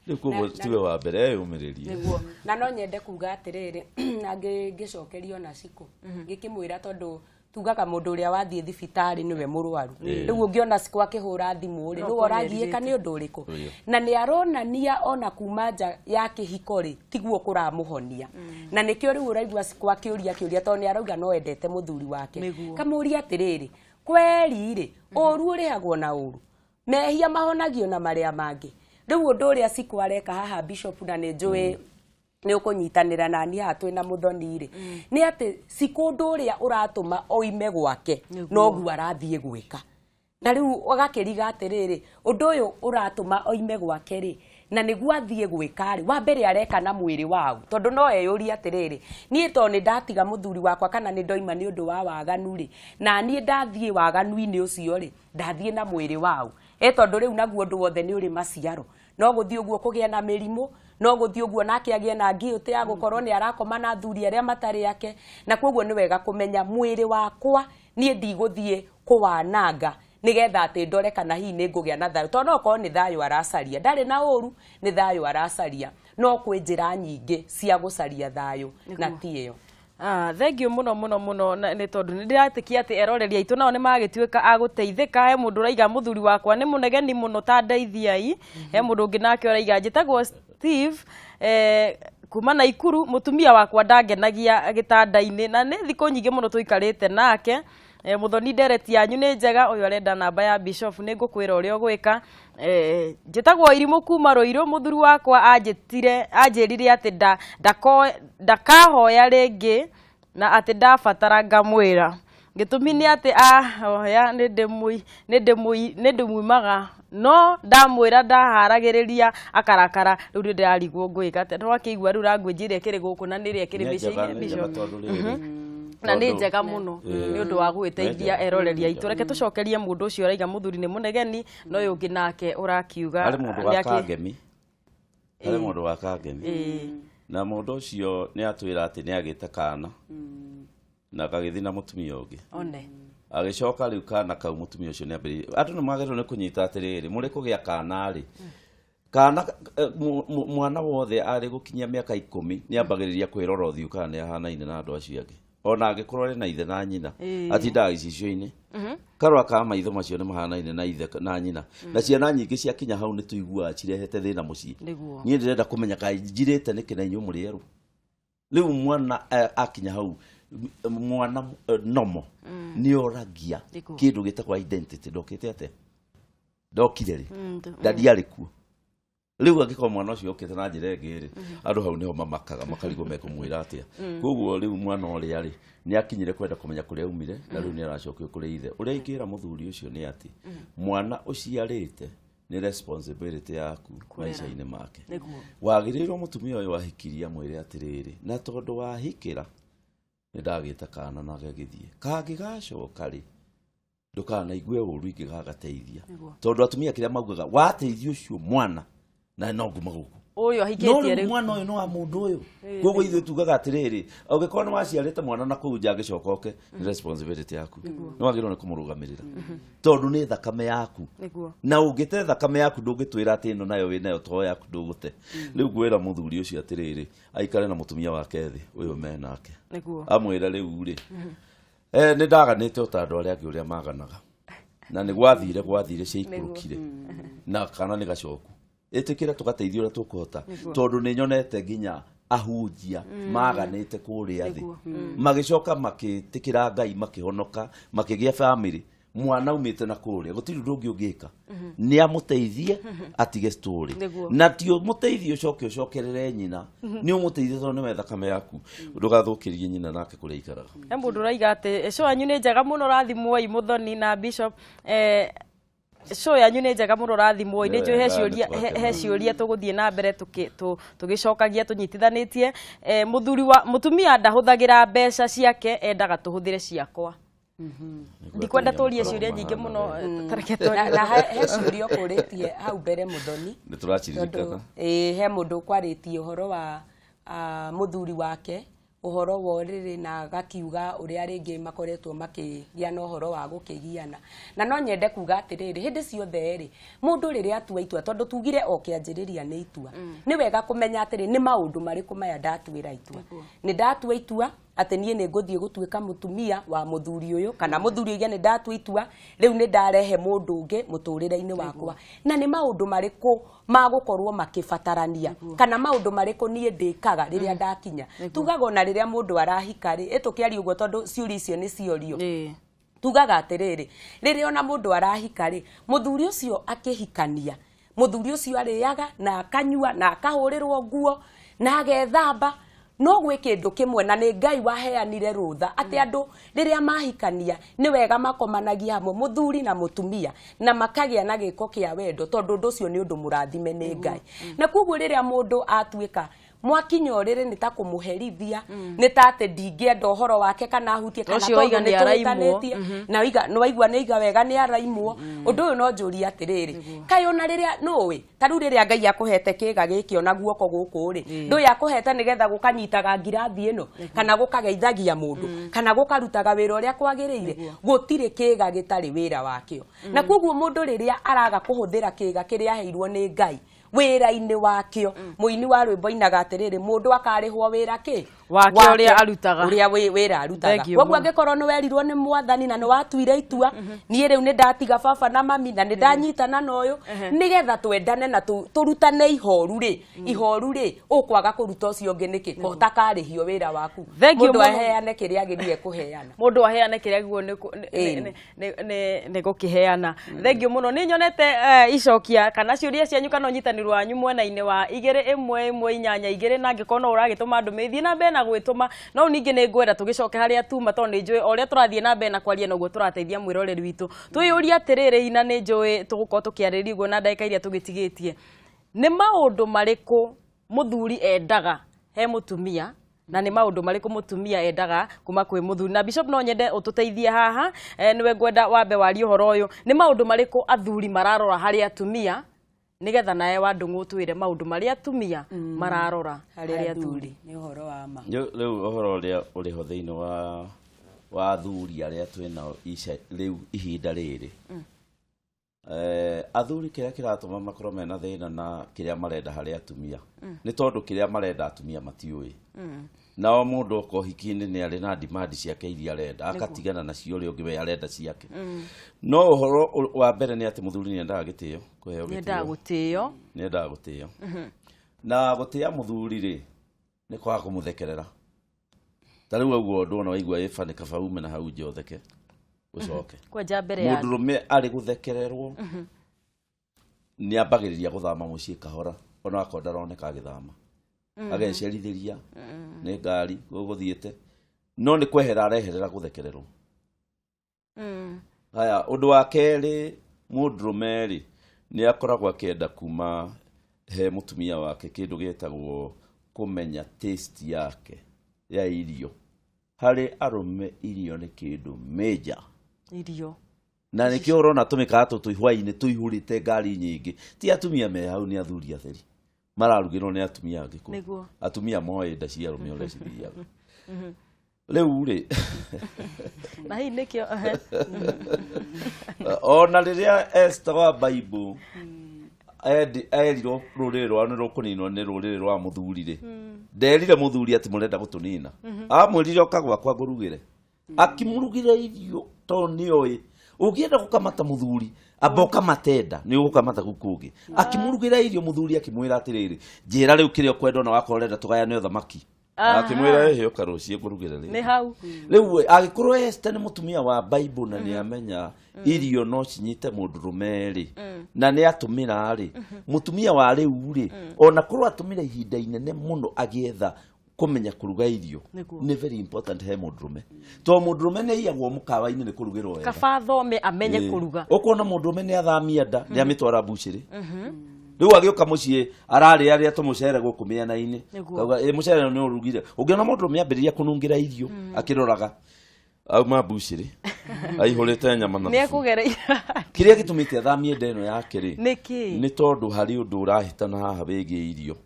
Rĩu koguo tiwe wa mbere yũmĩrĩrie. Na no nyende kuga atĩrĩrĩ na ngĩcokerio na Ciko ngĩkĩmwĩra tondũ tugaga mũndũ ũrĩa wathiĩ thibitarĩ nĩwe mũrwaru. Rĩu ũngĩona Ciko akĩhũra thimũ rĩ nĩwe ũragiĩka nĩ ũndũ ũrĩkũ. Na nĩ aronania ona kuma nja ya kĩhiko rĩ tiguo kũramũhonia. Na nĩkĩo rĩu ũraigua Ciko akĩũria kĩũria tondũ nĩ arauga no endete mũthuri wake. Kamũria atĩrĩrĩ kweri rĩ ũru ũrĩhagwo na ũru mehia mahonagio na marĩa mangĩ. Rĩu ũndũ ũrĩa Ciko areka haha Bishop na nĩ njũĩ nĩ ũkũnyitanĩra na niĩ hatwe na mũthoni rĩ nĩ atĩ Ciko ũndũ ũrĩa ũratũma oime gwake noguo arathiĩ gwĩka. Na rĩu agakĩriga atĩrĩrĩ ũndũ ũyũ ũratũma oime gwake rĩ na nĩguo athiĩ gwĩka rĩ wa mbere areka na mwĩrĩ wao tondũ no eyũria atĩrĩrĩ niĩ to nĩ ndatiga mũthuri wakwa kana nĩ ndoima nĩ ũndũ wa waganu rĩ na niĩ ndathiĩ waganu-inĩ ũcio rĩ ndathiĩ na mwĩrĩ wao tondũ rĩu naguo ũndũ wothe nĩ ũrĩ maciaro. No gũthiĩ ũguo kũgĩa na mĩrimũ no gũthiĩ ũguo nake agĩe na guilt ya gũkorwo nĩ arakoma na athuri arĩa matarĩ yake. Na kwoguo nĩ wega kũmenya mwĩrĩ wakwa niĩ ndigũthiĩ kũwananga nigetha ati ndore kana hihi ni ngugia na thayo tondu okorwo ni thayo aracaria ndari na uru ni thayo aracaria no kwi njira nyingi cia gucaria thayo na tiyo. Thank you muno ni tondu ni ndiratikia ati eroreri aitu nao ni magituika aguteithika. He mundu raiga muthuri wakwa ni munegeni muno ta ndeithiai. He mundu ungi nake raiga njitagwo Steve kuma na Ikuru, mutumia wakwa ndangenagia gitanda-ini na ni thiku nyingi muno tuikarite nake. Muthoni ndereti yanyu ni njega. Uyu arenda namba ya Bishop ni ngukwira uria gwika. Njitagwo Irimu kuma Ruiru, muthuri wakwa anjirire ati ndakahoya ringi na ati ndabatara ngamwira gitumi ni ati hoya ni ndimuimaga no ndamwira ndaharagiriria akarakara riu ndirarigwo ngwika ati ndwakigua riu rangwenjire kiri guku na niria kiri Bishop na ni njega muno ni undu wa gwiteithia eroreri aitu. Reke tucokerie mundu ucio raiga muthuri ni munegeni no uyu ungi nake urakiuga ari mundu wa Kangemi, ari mundu wa Kangemi na mundu ucio ni atwira ati ni agite kana na kagithi na mutumia ungi one agicoka riu kana kau mutumia ucio ni ambiri andu ni magirwo ni kunyita atiriri muri kugia kana ri kana mwana wothe ari gukinyia miaka 10 ni ambagiriria kwirora uthiu kana ni ahanaine na andu acio angi ona agikorwo na ithe na nyina atindaga icicio-ini karwa ka maitho macio ni mahanaine na ithe na nyina na ciana nyingi cia kinya hau ni tuigua cirehete thina mucii nie ndirenda kumenya kai njirite niki na inyu murieru riu mwana akinya hau mwana nomo ni oragia kindu gitagwo identity ndokite ate ndokire ri ndadiari kuo riu angiko mwana ucio ukite na njire ngiri andu hau niho mamakaga makarigo mekumwira atia koguo riu mwana uria ri ni akinyire kwenda kumenya kuria umire na riu ni aracokio kuri ithe uria ingira muthuri ucio ni ati mwana uciarite ni responsibility yaku maisha-ini make wagirirwo mutumia uyu wahikiria mwire atiriri na tondu wahikira ni ndagita kana na gagithie kagigacoka ri ndukana igue uru ingigagateithia tondu atumia kiria maugaga wateithio ucio mwana na no nguma guku uyu ahikitie riu mwana uyu no wa mundu uyu gogo ithu tugaga atiriri augikorwo ni waciarite mwana na kuu njangi cokoke ni responsibility yaku no wagirwo ni kumurugamirira tondu ni thakame yaku na ungite thakame yaku ndungitwira ati ino nayo wi nayo to yaku ndugute riu gwira muthuri ucio atiriri aikare na mutumia wake thi uyu menake amwira riu ri ni ndaganite utandu aria angi uria maganaga na ni gwathire ciaikurukire na kana ni gacoku etikira tugateithio ura tukuhota tondu ni nyonete nginya ahunjia maganite kuria thi magicoka makitikira Ngai makihonoka makigia family mwana umite na kuria gutiri ndungi ungika ni amuteithie atige story na tio muteithie ucokerere nyina ni umuteithie tondu ni thakame yaku ndugathukirie nyina nake kuria ikaraga embu nduraiga ati show anyu ni njega muno rathimwo i Muthoni na Bishop show yanyu ni njega muno rathimwo ni njui he ciuria tuguthie na mbere tugicokagia tunyitithanitie muthuri wa mutumia ndahuthagira mbeca ciake endaga tuhuthire ciakwa ndikwenda turie ciuria nyingi muno tareke na he ciuria ukuritie hau mbere Muthoni ni turaciririkana he mundu kwaritie uhoro wa muthuri wake uhoro wa riri na gakiuga uria ringi makoretwo makigia na uhoro wa gukigiana na no nyende kuga atiriri hindi ciothe ri mundu riria atua itua tondu tugire okianjiriria ni itua ni wega kumenya atiri ni maundu mariku maya ndatuira itua ni ndatua itua ati nie ni nguthie gutuika mutumia wa muthuri uyu kana muthuri uyu ni ndatua itua riu ni ndarehe mundu ungi muturire-ini wakwa na ni maundu mariku magukorwo makibatarania kana maundu mariku nie ndikaga riria ndakinya tugaga na riria mundu arahika ri etukiari uguo tondu ciuri icio ni ciorio tugaga atiriri riria ona mundu arahika ri muthuri ucio akihikania muthuri ucio ariaga na akanyua na akahurirwo nguo na agethamba no gwe kindu kimwe na ni Ngai waheanire rutha ati andu riria mahikania ni wega makomanagia hamwe muthuri na mutumia na makagia na giko kia wendo tondu ndu ucio ni undu murathime ni Ngai na kuguo riria mundu atuika mwakinya riri ni ta kumuherithia ni ta ate ndingĩenda ũhoro wake kana ahutie kana Ũcio waiga nĩ araimwo. na waigua nĩ aiga wega nĩ araimwo ũndũ ũyũ no njũria atĩrĩrĩ kaĩ ona rĩrĩa nũĩ ta rĩu rĩrĩa Ngai akũhete kĩga gĩkĩ ona guoko gũkũ rĩ ndũĩ akũhete nĩgetha gũkanyitaga ngirathi ĩno kana gũkageithagia mũndũ kana gũkarutaga wĩra ũrĩa kwagĩrĩire gũtirĩ kĩga gĩtarĩ wĩra wakĩo na koguo mũndũ rĩrĩa araga kũhũthĩra kĩga kĩrĩa aheirwo nĩ Ngai wĩra-inĩ wakĩo mũini wa rwĩmbo inaga atĩrĩrĩ mũndũ akarĩhwo wĩra kĩ wake ũrĩa arutaga ũrĩa wĩra arutaga koguo angĩkorwo nĩ werirwo nĩ mwathani na nĩ watuire itua niĩ rĩu nĩ ndatiga baba na mami na nĩ ndanyitana na ũyũ nĩgetha twendane na tũrutane ihoru rĩ ũkwaga kũruta ũcio ũngĩ nĩkĩ ũtakarĩhio wĩra waku mũndũ aheane kĩrĩa agĩrĩire kũheana mũndũ aheane kĩrĩa guo nĩ gũkĩheana thengio mũno nĩ nyonete icokia kana ciũria cianyu kana ũnyitanĩri wanyu mwena-inĩ wa 211 na angĩkorwo no ũragĩtũma ndũmĩrĩri na mbere na gwĩtũma no ningĩ nĩ ngwenda tũgĩcoke harĩa tuma tondũ nĩ njũĩ ũrĩa tũrathiĩ na mbere na kwaria noguo tũrateithia mwĩroreri witũ twĩyũria atĩrĩrĩ na nĩ njũĩ tũgũkorwo tũkĩarĩria guo na ndagĩka iria tũgĩtigĩtie nĩ maũndũ marĩkũ mũthuri endaga he mũtumia na nĩ maũndũ marĩkũ mũtumia endaga kuma kwĩ mũthuri na Bishop no nyende ũtũteithie haha niwe ngwenda wambe wari ũhoro ũyũ nĩ maũndũ marĩkũ athuri mararora harĩ atumia nigetha nawe wandũng'ũ twĩre maũndũ marĩa atumia mararora harĩ athuri nĩ ũhoro wa ma rĩu ũhoro ũrĩa ũrĩ ho thĩinĩ wa athuri arĩa twĩnao rĩu ihinda rĩrĩ athuri kĩrĩa kĩratũma makorwo mena thĩna na kĩrĩa marenda harĩ atumia nĩ tondũ kĩrĩa marenda atumia matiũĩ na o mũndũ oka ũhiki-inĩ nĩ arĩ na demand ciake iria arenda akatigana nacio ũrĩa ũngĩ we arenda ciake no ũhoro wa mbere nĩ atĩ mũthuri nĩ endaga gĩtĩo kũheo gĩtĩo nĩ endaga gũtĩo na gũtĩa mũthuri rĩ nĩ kwaga kũmũthekerera ta rĩu ũguo ũndũ ona waigua ĩba nĩ kaba ume na hau nje ũtheke ũcoke mũndũrũme arĩ gũthekererwo nĩ ambagĩrĩria gũthama mũciĩ kahora ona akorwo ndaroneka agĩthama agecerithĩria nĩ ngari gũgũthiĩte no nĩ kwehera areherera gũthekererwo haya ũndũ wa kerĩ mũndũrũme rĩ nĩ akoragwo akĩenda kuma he mũtumia wake kĩndũ gĩtagwo kũmenya taste yake ya irio harĩ arũme irio nĩ kĩndũ major irio na nĩkĩo ũrona tũmĩkaga tũtũ ihwa-inĩ tũihũrĩte ngari nyingĩ ti atumia me hau nĩ athuri atheri mararugĩrwo nĩ atumia angĩkũ atumia moĩ nda cia arũme ũrĩa cithiaga rĩu rĩ na hii nĩkĩo ona rĩrĩa Esther wa Bible erirwo rũrĩrĩ rwao nĩ rũkũninwo nĩ rũrĩrĩ rwa mũthuri rĩ nderire mũthuri atĩ mũrenda gũtũnina amwĩrire ũka gwakwa ngũrugĩre akimũrugĩra irio tondũ nĩoĩ ũngĩenda gũkamata mũthuri amba ũkamatenda nĩ ũgũkamata gũkũngĩ akimũrugĩra irio mũthuri akimwĩra atĩrĩrĩ njĩra rĩu kĩrĩa ũkwenda ona wakorwo ũrenda tũgayane thamaki akimwĩra ehe ũka rũciĩ ngũrugĩre nĩ hau rĩu agĩkorwo Esther nĩ mũtumia wa Bible na nĩ amenya irio no cinyite mũndũrũme rĩ na nĩ atũmĩra rĩ mũtumia wa rĩu rĩ ona korwo atũmĩra ihinda inene mũno agĩetha kũmenya kũruga irio nĩ very important he mũndũrũme tondũ mũndũrũme nĩ aiyagwo mũkawa-inĩ nĩ kũrugĩrwo wega kaba thome amenye kũruga ũkona mũndũrũme nĩ athamia nda nĩ amĩtwara bucĩrĩ rĩu agĩũka mũciĩ ararĩa tũmũcere gũkũ mĩena-inĩ mũcere nĩ ũrugire ũngĩona mũndũrũme ambĩrĩria kũnungĩra irio akĩroraga auma bucĩrĩ aihũrĩte nyama na nĩ ekũgereire kĩrĩa gĩtũmĩte athamie nda ĩno yake rĩ nĩ tondũ harĩ ũndũ ũrahĩtana haha wĩgiĩ irio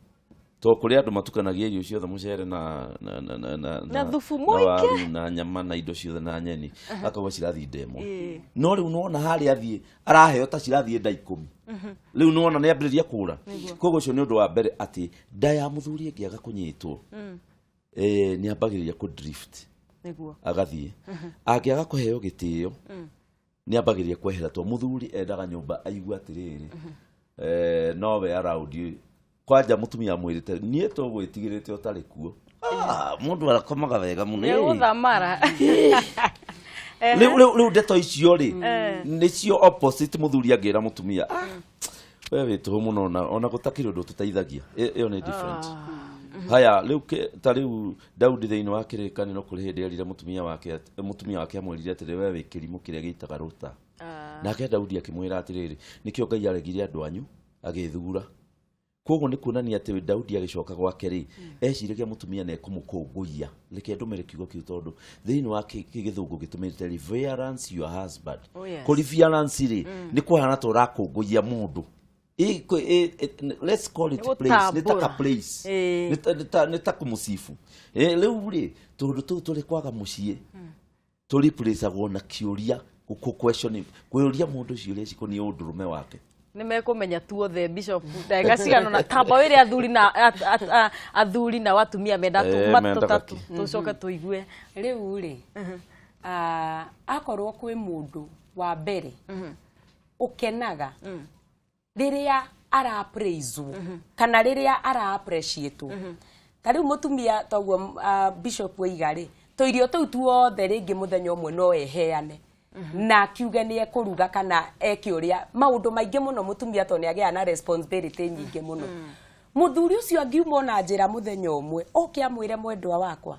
to kũrĩ andũ matukanagia irio ciothe mũcere na thubu mũingĩ na nyama na indo ciothe na nyeni akauga cirathiĩ ndemwe no rĩu nĩwona harĩa athiĩ araheo ta cirathiĩ nda 10 rĩu nĩwona nĩ ambĩrĩria kũra koguo ũcio nĩ ũndũ wa mbere atĩ nda ya mũthuri ĩngĩaga kũnyitwo nĩ ambagĩrĩria kũ drift agathiĩ angĩaga kũheo gĩtĩo nĩ ambagĩrĩria kwehera tondũ mũthuri endaga nyũmba aigua atĩrĩrĩ nowe around kwanja mũtumia mwĩrĩte niĩ tũgwĩtigĩrĩte ũtarĩ kuo mũndũ arakomaga wega mũno nĩ gũthamara rĩu ndeto icio rĩ nĩcio opposite mũthuri angĩra mũtumia we wĩ tũhũ mũno ona gũtakĩrĩ ũndũ tũteithagia ĩyo nĩ different haya rĩu ta rĩu Daudi thĩinĩ wa kĩrĩkanĩro kũrĩ hĩndĩ erire mũtumia wake amwĩrire atĩrĩ we wĩ kĩrimũ kĩrĩa gĩitaga rũta nake Daudi akĩmwĩra atĩrĩrĩ nĩkĩo Ngai aregire andũ anyu agĩthura koguo nĩ kuonania atĩ Daudi agĩcoka gwake rĩ eciragia mũtumia nĩ ekũmũkũngũiya reke ndũmĩre kiugo kĩu tondũ thĩinĩ wa gĩthũngũ gĩtũmĩte reverence your husband reverence rĩ nĩ kũhana ta ũrakũngũiya mũndũ let's call it place nĩtaka place nĩta kũmũcibu rĩu rĩ tondũ tũu tũrĩ kwaga mũciĩ tũrĩ place agwo na kĩũria question kwĩũria mũndũ ciũria cikoniĩ ũndũrũme wake Nimekumenya tuothe bishop ndega cigano na tamba wĩre athuri na watumia menda tutatu tucoke tuigue riu ri akorwo kwi mundu wa mbere ukenaga riria ara praise kana riria ara appreciate tariu mutumia toguo bishop waigari toirio tou tuothe ringi muthenya umwe no eheane na kiuga ni ekuruga kana ekiuria maundu maingi muno mutumia to ni agia na responsibility nyingi muno muthuri ucio angiuma na njira muthenya umwe oke amwire mwendwa wakwa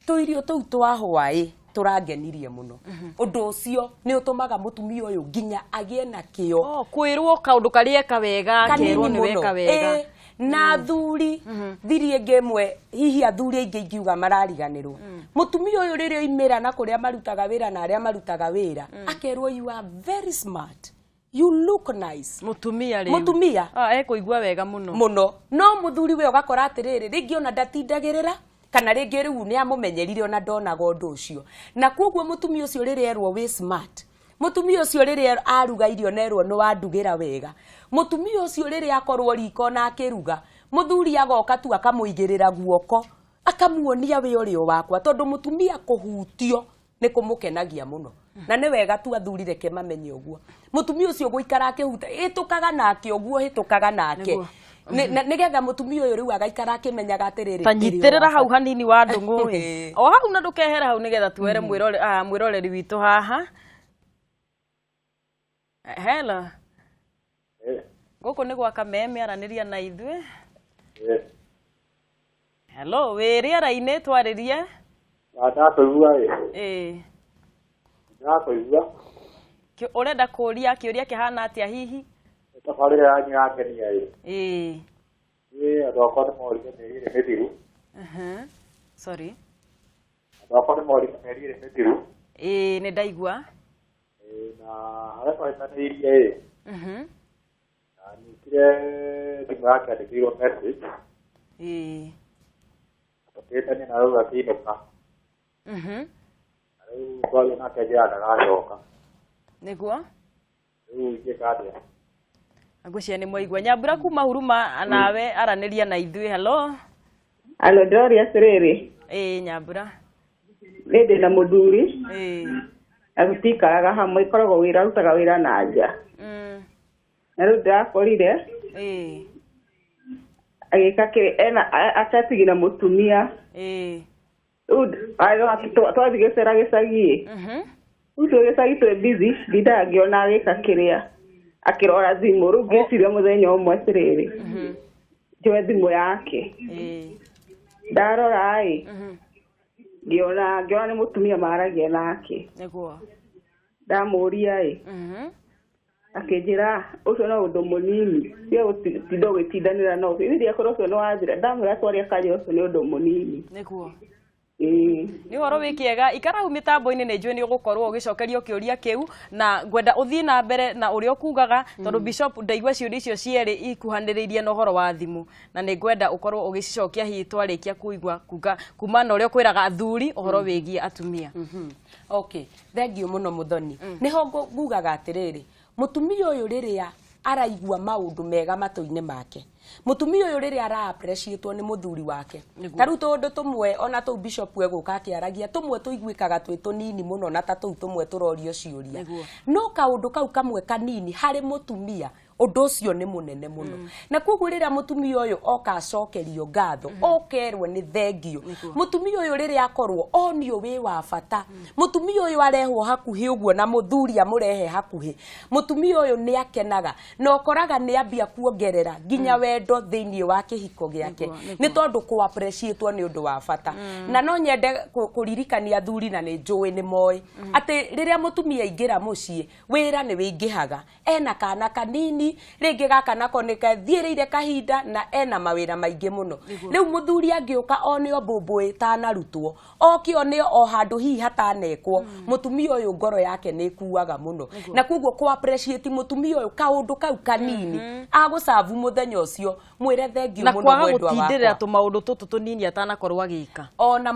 toirio tou twahwae turangenirie muno undu ucio ni utumaga mutumia uyu ginya agie na kio kwirwo kaundu karieka wega kerwo ni weka wega na thuri thirie ngemwe hihi athuri aingi ingiuga marariganirwo mutumia uyu ririo imira na kuria marutaga wira na aria marutaga wira akerwo you are very smart you look nice mutumia ekuigua wega muno no muthuri we ugakora atiriri ringi ona ndatindagirira kana ringi riu ni amumenyerire ona ndonaga undu ucio na koguo mutumia ucio riria erwo we smart mutumia ucio riria aruga irio nerwo no wandugira wega mutumia ucio riria akorwo riko na akiruga muthuri agoka tu akamuigirira guoko akamuonia we uri wakwa tondu mutumia kuhutio ni kumukenagia muno na ni wega tu athuri reke mamenye uguo mutumia ucio guikara akihuta hitukaga nake uguo hitukaga nake nigetha mutumia uyu riu agaikara akimenyaga atiriri tanyitirira hau hanini wa ndungu o hau na ndukehera hau nigetha tuwere mwiroreri witu haha hello guku ni gwa kameme araniria na ithuĩ hello wĩrĩ arainĩ twaririe ndakoigua ndakoigua urenda kũria kĩũria kĩhana atĩa hihi tabarĩra yanyu yakenia andũ akwa nĩ morire mĩrĩre mĩthiru sorry andũ akwa nĩ morire mĩrĩre mĩthiru nĩ ndaigua na harĩa twaitanĩirie na nyitire thimũ yake andĩkĩirwo message tũkĩtania na rĩu akĩinũka na rĩu twaria nake njĩra ndagacoka nĩguo rĩu ingĩka atĩa ngwĩciria nĩ mwaigua Nyambura kuma Huruma nawe aranĩria na ithuĩ hello Doria atĩrĩrĩ Nyambura nĩ ndĩ na mũthuri na tũtikaraga hamwe ikoragwo wĩra arutaga wĩra na nja na rĩu ndĩrakorire agĩka atatigi na mũtumia twathiĩ gĩcera gĩcagi rĩu twĩ gĩcagi twĩ busy ndindangĩona agĩka kĩrĩa akĩrora thimũ rĩu ngĩciria mũthenya ũmwe atĩrĩrĩ njoe thimũ yake ndarora ngĩona nĩ mũtumia maragia nake ndamũria akĩnjĩra ũcio no ũndũ mũnini cia gũtinda ũgĩtindanĩra no rĩrĩa akorwo ũcio nĩ wathira ndamwĩra twaria karia ũcio nĩ ũndũ mũnini nĩ horo wĩ kĩega ikara hau mĩtambo-inĩ nĩ njũĩ nĩ ũgũkorwo ũgĩcokerio kĩũria kĩu na ngwenda ũthiĩ na mbere na ũrĩa ũkugaga tondũ Bishop ndaigua ciũria icio cierĩ ikuhanĩrĩirie na ũhoro wa thimũ na nĩ ngwenda ũkorwo ũgĩcicokia hihi twarĩkia kuigua kuma na ũrĩa ũkwĩraga athuri ũhoro wĩgiĩ atumia okay thengiũ mũno mũthoni nĩho ngugaga atĩrĩrĩ mutumia ũyũ rĩrĩa araigua maundu mega matũ-inĩ make mutumia ũyũ rĩrĩa ara appreciate nĩ muthuri wake taru tondu tumwe ona tu Bishop egũka akĩaragia tumwe tuiguĩkaga twĩ tũnini mũno na ta tũu tumwe tũrorio ciũria no kaundu kau kamwe kanini harĩ mutumia undu ucio ni munene muno na koguo rĩrĩa mutumia ũyũ oka acokerio ngatho okerwo nĩ thengio mutumia ũyũ rĩrĩa akorwo onio wĩ wa bata mutumia ũyũ arehwo hakuhĩ ũguo na muthuri amurehe hakuhĩ mutumia ũyũ nĩ akenaga na ũkoraga nĩ ambia kuongerera nginya wendo thĩinĩ wa kĩhiko gĩake nĩ tondũ ku appreciate nĩ ũndũ wa bata na no nyende kũririkania athuri na nĩ njũĩ nĩ moĩ atĩ rĩrĩa mutumia aingĩra mũciĩ wĩra nĩ wĩingĩhaga ena kana kanini gakundi ringi gaka nako nikathiiriire kahinda na ena mawira maingi muno riu muthuri angiuka onio mbumbu itanarutwo okio nio o handu hihi hatanekwo mutumia uyu ngoro yake nikuaga muno na koguo ko appreciate mutumia uyu kaundu kau kanini agusavu muthenya ucio mwire thengio muno mwendwa wakwa na gutindira tumaundu tutu tunini atanakorwo agika ona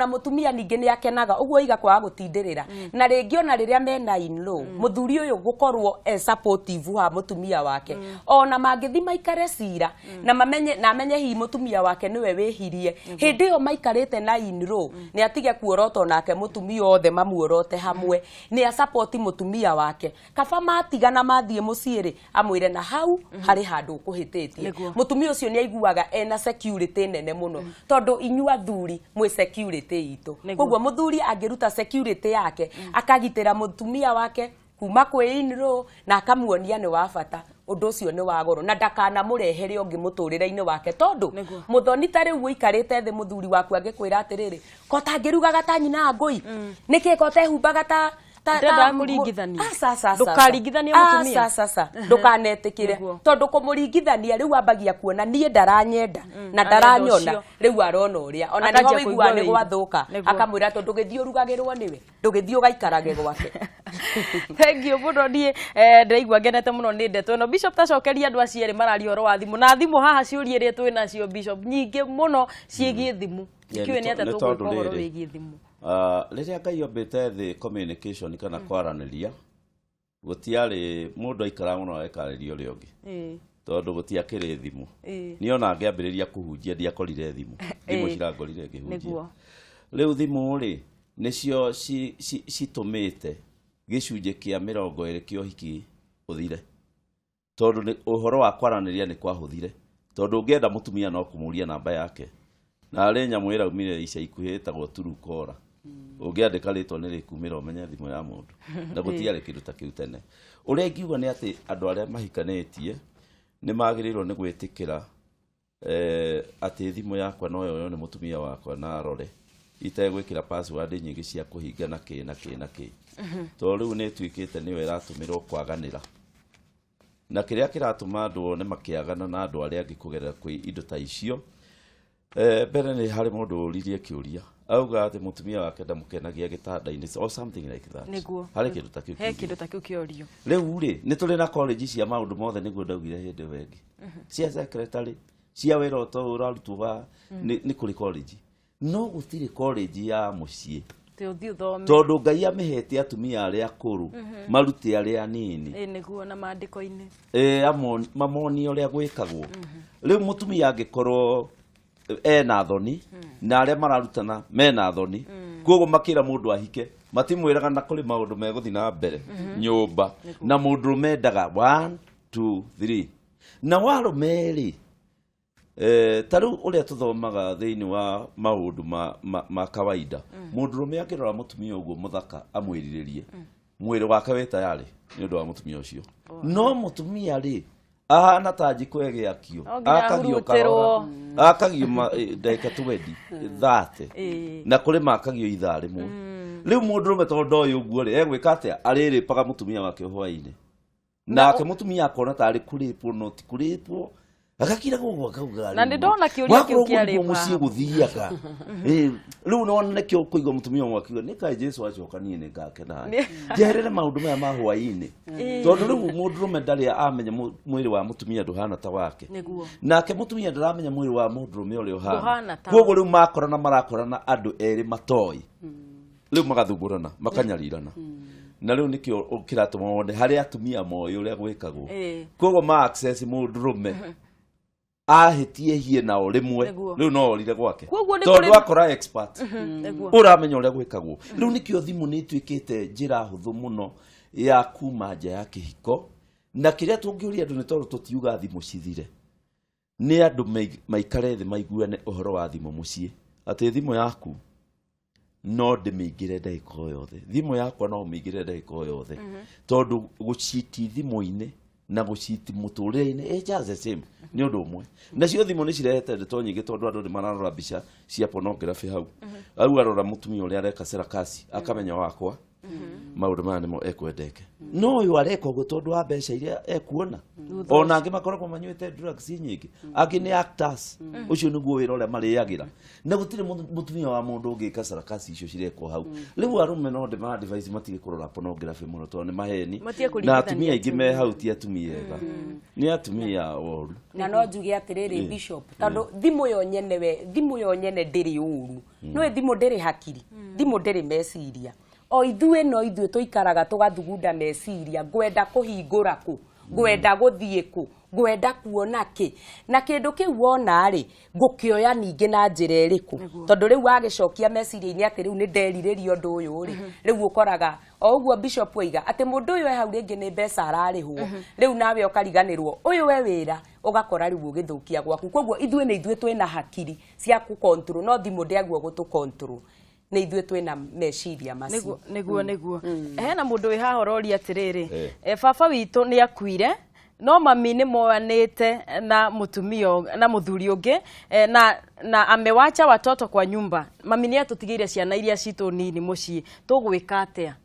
mutumia ningi ni akenaga uguo iga kwa gutindirira na ringi ona riria mena in-law muthuri uyu gukorwo supportive ha mutumia wake ona mangithi maikare cira na amenye hi mutumia wake niwe wehirie hindi yo maikarite na in-law ni atige kuoroto nake mutumia othe mamuorote hamwe ni support mutumia wake kaba matigana mathie muciiri amwire na hau hari handu kuhititie mutumia ucio ni aiguaga ena security nene muno tondu inyua thuri mwe security itu koguo muthuri angiruta security yake akagitira mutumia wake kuma kwe in-law na akamuonia ni wa bata undu ucio ni wa goro na ndakana murehere ungi muturire-ini wake tondu muthoni tari uikarite thi muthuri waku angikwira atiriri ko tangiruga gatanyina ngui niki ko tehumbaga ta ndamuringithania ndukaringithania mutumia ndukanetikire tondu kumuringithania riu ambagia kuona nie ndaranyenda na ndaranyona riu arona uria ona niho wigua ni gwathuka akamwira tondu githio urugagirwo niwe ndugithio gaikarage gwake thank you muno nie ndaigua ngenete muno ni ndeto no Bishop tacokeria andu aciere marari oro wa thimu na thimu haha ciurie ri twina cio Bishop nyingi muno ciigie thimu ikiwe ni ate tukwiko horo wigie thimu riria Ngai ombite thi communication kana kwaraniria gutiari mundu aikara muno ekaririo ri ungi tondu gutiakire thimu niona ngiambiriria kuhunjia ndiakorire thimu cirangorire ngihunjia riu thimu ri nicio citumite gicunje kia 20 kia uhiki uthire tondu ni uhoro wa kwaraniria ni kwahuthire tondu ungienda mutumia no kumuria namba yake na ari nyamwira umire ica ikuhetagwo turukora ungiandika ritwa ni rikumira umenya thimu ya mundu na gutiare kindu ta kiu tene uria ngiuga ni ati andu aria mahikanetie ni magirirwo ni gwitikira ati thimu yakwa no yo ni mutumia wakwa na arore itegwikira password nyingi cia kuhinga na ki to riu ni twikite niwe iratumirwo kwaganira na kiria kiratuma andu ne makiagana na andu aria ngikugerera kwi indo ta icio mbere ni hari mundu uririe kiuria auga ati mutumia wake ndamukenagia gitanda-ini or something like that hari kindu ta kiu kindu ta kiu kiorio riu ri ni tuli na college cia maundu mothe niguo ndaugire hindi wengi cia secretary cia wira uto urarutwa ni kuri college no gutire college ya mucii tondu Ngai amihete atumia aria akuru maruti aria nini niguo na maandiko-ini mamoni uria gwikagwo riu mutumia angikorwo ena thoni na aria mararutana mena thoni koguo makira mundu ahike matimwiraga na kuri maundu meguthi na mbere nyumba na mundu mendaga 1 2 3 na warumeri taru uria tuthomaga thiini wa maundu ma kawaida mundu rume akirora mutumia uguo muthaka amwiriririe mwiri wake wi tayari ni undu wa mutumia ucio no mutumia ri ahana taji kwege akio akagio ndeka 20 30 na kuri makagio ithaa rimwe riu mundu rume tondu uyu uguo ri egwika atia ariripaga mutumia wake hwaini nake mutumia akona tari kuripo no ti kuripo agakira gugwa kauga na ndona kiuria kiu kiari mucie guthiaga riu no nekio kuigwa mutumia wakiwa ni kai Jesu acokanie ni ngake na jerere maundu maya ma hwaini tondu riu mundu rume ndari amenya mwiri wa mutumia nduhana ta wake nake mutumia ndaramenya mwiri wa mundu rume uri uhana koguo riu makorana marakorana andu eri matoi riu magathugurana makanyarirana na riu nikio kiratuma wone hari atumia moyo uria gwikagwo koguo ma access mundu rume ahitie hie na orimwe riu no orire gwake tondu akora expert uramenya uria gwikagwo riu nikio thimu ni twikite njira huthu muno ya kuma nja ya kihiko na kiria tungiuria andu ni tondu tutiuga thimu cithire ni andu maikare thi maiguane uhoro wa thimu mucie ati thimu yaku no ndimingire ndagika yothe thimu yakwa no mingire ndagika yothe tondu guciti thimu-ini na guciti muturire-ini just the same ni undu umwe na cio thimu ni cirehete ndeto nyingi tondu andu ni mararora mbica cia pornography hau au arora mutumia uria areka serakasi akamenya wakwa maundu maya nimo ekwendeke no uyu areka uguo tondu wa mbeca iria ekuona ona angi makoragwo manyuite drugs nyingi angi ni actors ucio niguo wira uria mariagira na gutire mutumia wa mundu ungika sarakasi icio cirekwo hau riu arume no demand device matige kurora pornography muno tondu ni maheni na atumia ingi me hau ti atumia ega ni atumia oru na no njuge atiriri bishop tondu thimu yo nyene ndiri uru no thimu ndiri hakiri thimu ndiri meciria o ithuĩ tuikaraga tugathugunda meciria ngwenda kuhingura ku ngwenda guthie ku ngwenda kuona ki na kindu kiu wona ri ngukioya ningi na njira iriku tondu riu wagicokia meciria-ini ati riu ni ndeririria undu uyu ri riu ukoraga o uguo bishop oiga ati mundu uyu hau ringi ni mbeca ararihwo riu nawe ukariganirwo uyu we wira ugakora riu ugithukia gwaku koguo ithuĩ twina hakiri cia ku control no thimu ndiaguo gutu control na ithuĩ twina meciria macio niguo hena mundu wi haha roria atiriri baba witu ni akuire no mami ni moanite na mutumio na muthuri ungi na amewacha watoto kwa nyumba mami ni atutigire ciana iria citu nini mucii tugwika atia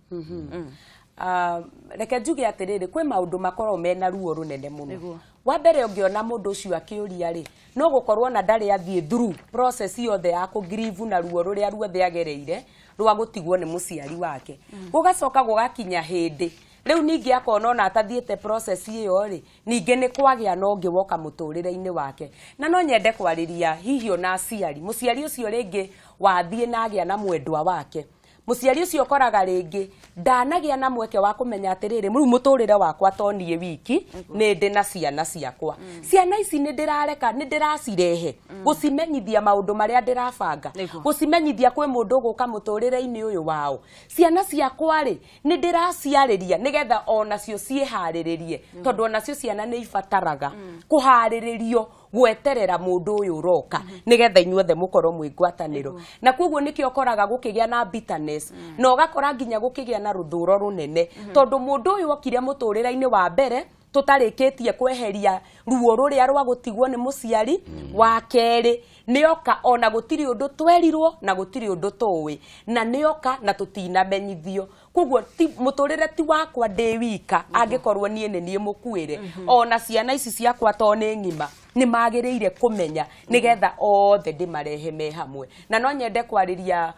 reke njuge atiriri kwi maundu makorwo mena ruo runene muno wa mbere ungiona mundu ucio akiuria ri no gukorwo na ndari athie through process yothe ya ku grieve na ruo ruria ruothe agereire rwa gutigwo ni muciari wake gugacoka gugakinya hindi riu ningi akona ona atathiete process iyo ri ningi ni kwagia no ngi woka muturire-ini wake na no nyende kwariria hihi ona aciari muciari ucio ringi wathie na agia na mwendwa wake muciari ucio koraga ringi ndanagia na mweke wa kumenya atiriri riu muturire wakwa tonie wiki ni ndi na ciana ciakwa ciana ici ni ndirareka ni ndiracirehe gucimenyithia maundu maria ndirabanga gucimenyithia kwi mundu guka muturire-ini uyu wao ciana ciakwa ri ni ndiraciariria nigetha onacio ciehariririe tondu onacio ciana ni ibataraga kuhariririo gweterera mundu uyu uroka nigetha inyuothe mukorwo mwigwataniro na koguo nikio okoraga gukigia na bitterness no gakora nginya gukigia na ruthuro runene tondu mundu uyu okire muturira-ini wa mbere tutarikitie kweheria ruo ruria rwa gutigwo ni muciari wa keri nioka ona gutiri undu twerirwo na gutiri undu tuwi na nioka na tutinamenyithio koguo muturire ti wakwa ndi wika angikorwo nie ni mukuire ona ciana ici ciakwa to ni ngima ni magiriire kumenya nigetha othe ndimarehe me hamwe na no nyende kwariria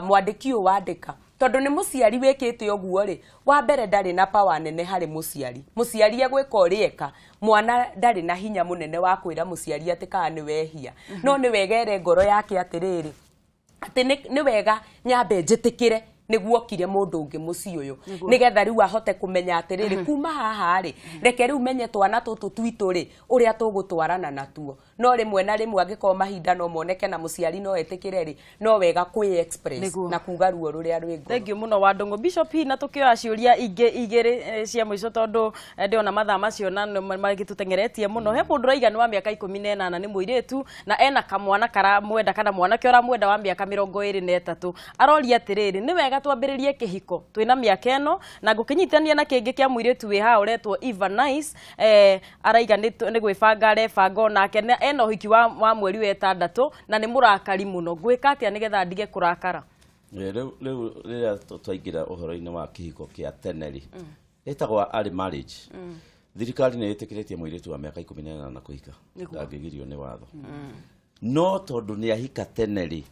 mwandiki uyu wandika tondu ni muciari wikite uguo ri wa mbere ndari na power nene hari muciari egwika urieka mwana ndari na hinya munene wa kwira muciari ati kana ni wehia no ni wegere ngoro yake atiriri ati ni wega nyambe njitikire niguo kire mundu ungi muci uyu nigetha riu ahote kumenya atiriri kuma haha ri reke riu menye twana tutu twitu ri uria tugutwarana natuo no rimwe na rimwe angiko mahinda no moneke na muciari no etikire ri no wega kwi express na kuga ruo ruria rwi ngoro. Thank you muno Wandungu Bishop na tukioya ciuria igiri cia mwico tondu ndiona mathaa macio na magitutengeretie muno he mundu raiga ni wa miaka 18 ni muiritu na ena kamwana karamwenda kana mwanake uramwenda wa miaka 23 aroria atiriri ni wega twambiririe kihiko twina miaka eno na gukinyitania na kingi kia muiritu wi ha uretwo Eva Nice araiga ni gwibanga rebanga nake ena uhiki wa mweri wa 6 na ni murakari muno gwika atia nigetha ndige kurakara riu riria twaingira uhoro-ini wa kihiko kia teneri etagwa early marriage thirikari ni itikiritie muiritu wa miaka 18 na kuhika ndagigirio ni watho no tondu ni ahika teneri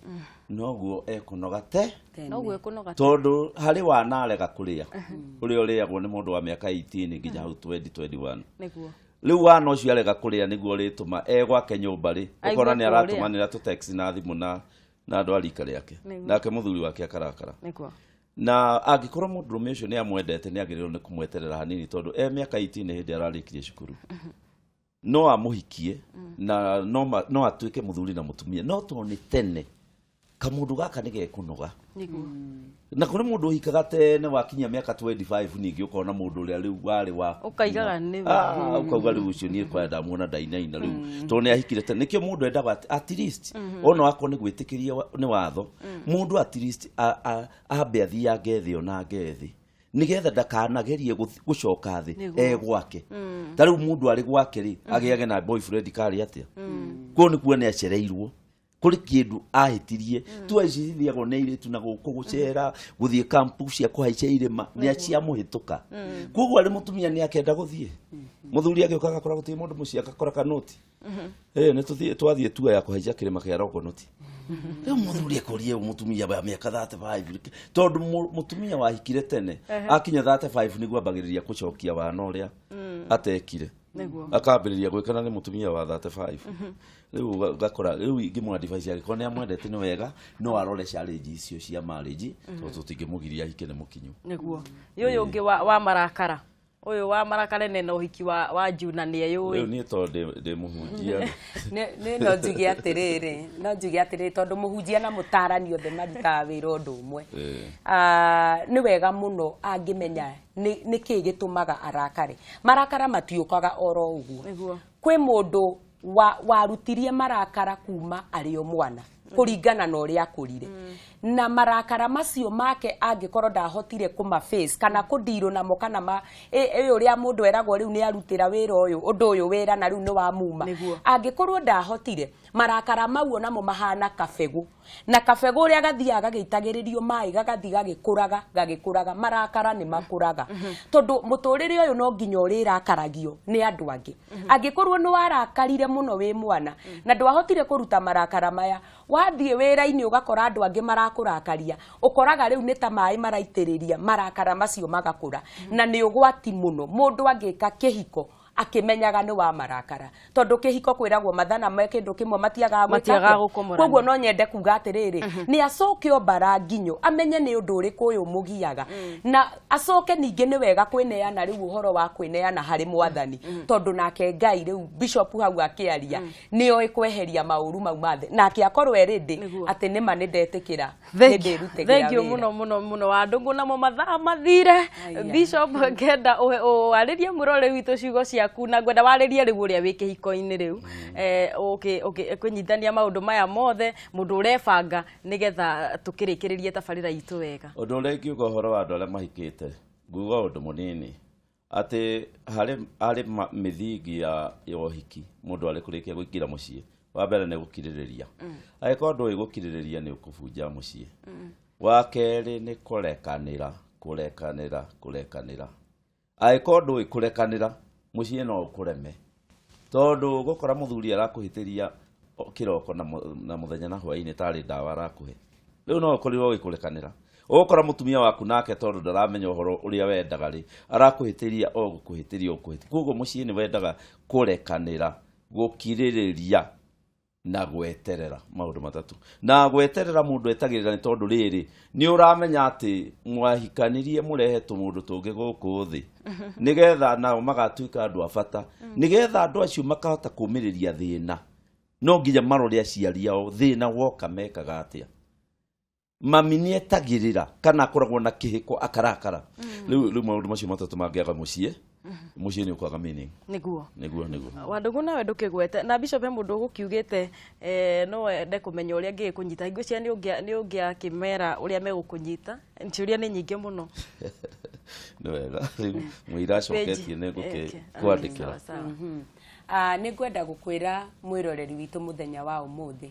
noguo ekunoga tondu hari wanarega kuria uria uriagwo ni mundu wa miaka 18 nginya hau 2021 niguo riu wana ucio arega kuria niguo rituma egwake nyumba ri ukora ni aratumanira tu text na thimu na andu arika riake nake muthuri wake akarakara niguo na angikorwo mundurume ucio ni amwendete ni agirirwo ni kumweterera hanini tondu miaka 18 hindi ararikirie cukuru no amuhikie na no atuike muthuri na mutumia no to ni tene kamundu gaka nige kunoga na kuri mundu hikaga tene wakinya miaka 25 ningi ukona mundu uria riu wari wa ukaigaga ni ukauga riu ucio ni kwenda muona ndainaina riu to ni ahikire tene nikio mundu endaga at least ona wako ni gwitikiria ni watho mundu at least abe athia ngethi ona ngethi nigetha ndakanagerie gucoka thi gwake tariu mundu ari gwake ri agiage na boyfriend kari atia ko ni kuone acereirwo kuri kindu ahitirie tuacithiagwo nä airä tu na gå kå gå cera gå thiä kampu cia kå haica irĩma nä acia må hä tå ka koguo arä må tumia nä akenda gå thiä må thuri agä å ka agakora gå tirä må ndå må ciä agakora kanoti nä twathiä tua ya kå haica kä rä ma kä a rogonoti rä u må thuri ekorie må tumia wa mä aka 35 tondå må tumia wahikire tene akinya 35 nä guo ambagä rä ria gå cokia wana å rä a atekire akambä rä ria gwä kana nä må tumia wa 35 rĩu gakora rĩu ingĩmwa advice agĩkorwo nĩ amwendete nĩ wega no arore challenge icio cia marriage tondũ tũtingĩmũgiria ahike nĩ mũkinyu nĩguo ũyũ ũngĩ wa marakara ũyũ wa marakara nĩ na ũhiki wa Juna nĩ eyũĩ rĩu niĩ tondũ ndĩ mũhunjia no njuge atĩrĩrĩ tondũ mũhunjia na mũtarani othe marutaga wĩra ũndũ ũmwe nĩ wega mũno angĩmenya nĩ kĩĩ gĩtũmaga arakare marakara matiũkaga oro ũguo kwĩ mũndũ warutirie marakara kuma arĩ o mwana kuringana na ũrĩa akũrire na marakara macio make angĩkorwo ndahotire kuma face kana kũndirwo namo kana ũrĩa mũndũ eragwo rĩu nĩ arutĩra wĩra ũndũ ũyũ wĩra na rĩu nĩ wamuma angĩkorwo ndahotire marakara mau namo mahana kabegũ na kabegũ ũrĩa gathiaga gagĩitagĩrĩrio maĩ gagathiĩ gagĩkũraga marakara nĩ makũraga tondũ mũtũrĩre ũyũ no nginya ũrĩrakaragio nĩ andũ angĩ angĩkorwo nĩ warakarire mũno wĩ mwana na ndwahotire kũruta marakara maya wathiĩ wĩra-inĩ ũgakora andũ angĩ marakũrakaria ũkoraga rĩu nĩ ta maĩ maraitĩrĩria marakara macio magakũra na nĩ ũgwati mũno mũndũ angĩka kĩhiko akĩmenyaga nĩ wa marakara tondũ kĩhiko kwĩragwo mathana me kĩndũ kĩmwe matiagaga gũkomorana koguo no nyende kuga atĩrĩrĩ nĩ acoke ombara nginyo amenye nĩ ũndũ ũrĩkũ ũyũ mũgiaga na acoke ningĩ nĩ wega kwĩneana rĩu ũhoro wa kwĩneana harĩ mwathani tondũ nake Ngai rĩu bishop hau akĩaria nĩ oĩ kweheria maũru mau mathe nake akorwo erĩndĩ atĩ nĩma nĩ ndetĩkĩra nĩ ndĩrutegĩra wĩra thengiũ mũno wa ndũngũ namo mathaa mathire bishop ngenda warĩrie mũrore witũ ciugo cia na ngwenda warĩrie rĩu ũrĩa wĩ kĩhiko-inĩ rĩu kwĩnyitania maũndũ maya mothe mũndũ ũrebanga nĩgetha tũkĩrĩkĩrĩrie tabarĩra itũ wega ũndũ ũrĩa ingiuga ũhoro wa andũ arĩa mahikĩte nguga ũndũ mũnini atĩ harĩ mĩthingi ya ũhiki mũndũ arĩ kũrĩkia gũikira mũciĩ wa mbere nĩ gũkirĩrĩria angĩkorwo ndũĩ gũkirĩrĩria nĩ ũkũbunja mũciĩ wa kerĩ nĩ kũrekanĩra angĩkorwo ndũĩ kũrekanĩra muciĩ no ũkũreme tondũ gũkora mũthuri arakũhĩtĩria kĩroko na mũthenya na hwaĩ-inĩ tarĩ ndawa arakũhe rĩu no ũkorirwo gĩkũrekanĩra ũgũkora mũtumia waku nake tondũ ndaramenya ũhoro ũrĩa wendaga rĩ arakũhĩtĩria gũkũhĩtĩria koguo mũciĩ nĩ wendaga kũrekanĩra gũkirĩrĩria na gweterera maũndũ matatũ na gweterera mũndũ etagĩrĩra nĩ tondũ rĩrĩ nĩ ũramenya atĩ mwahikanirie mũrehe tũmũndũ tũngĩ gũkũ thĩ nĩgetha nao magatuĩka andũ a bata nĩgetha andũ acio makahota kũmĩrĩria thĩna no nginya marore aciari ao thĩna woka mekaga atĩa mami nĩ etagĩrĩra kana akoragwo na kĩhĩko akarakara rĩu maũndũ macio matatũ mangĩaga mũciĩ nĩ ũkwaga meaning nĩguo Wandũgũ nawe ndũkĩgwete na bishop mũndũ gũkiugĩte no wende kũmenya ũrĩa ngĩkũnyita hingo cia nĩ ũngĩakĩmera ũrĩa megũkũnyita ciũria nĩ nyingĩ mũno nĩ wega rĩu mũira acoketie nĩ ngũkwandĩkĩra nĩ ngwenda gũkwĩra mwĩroreri witũ mũthenya wa ũmũthĩ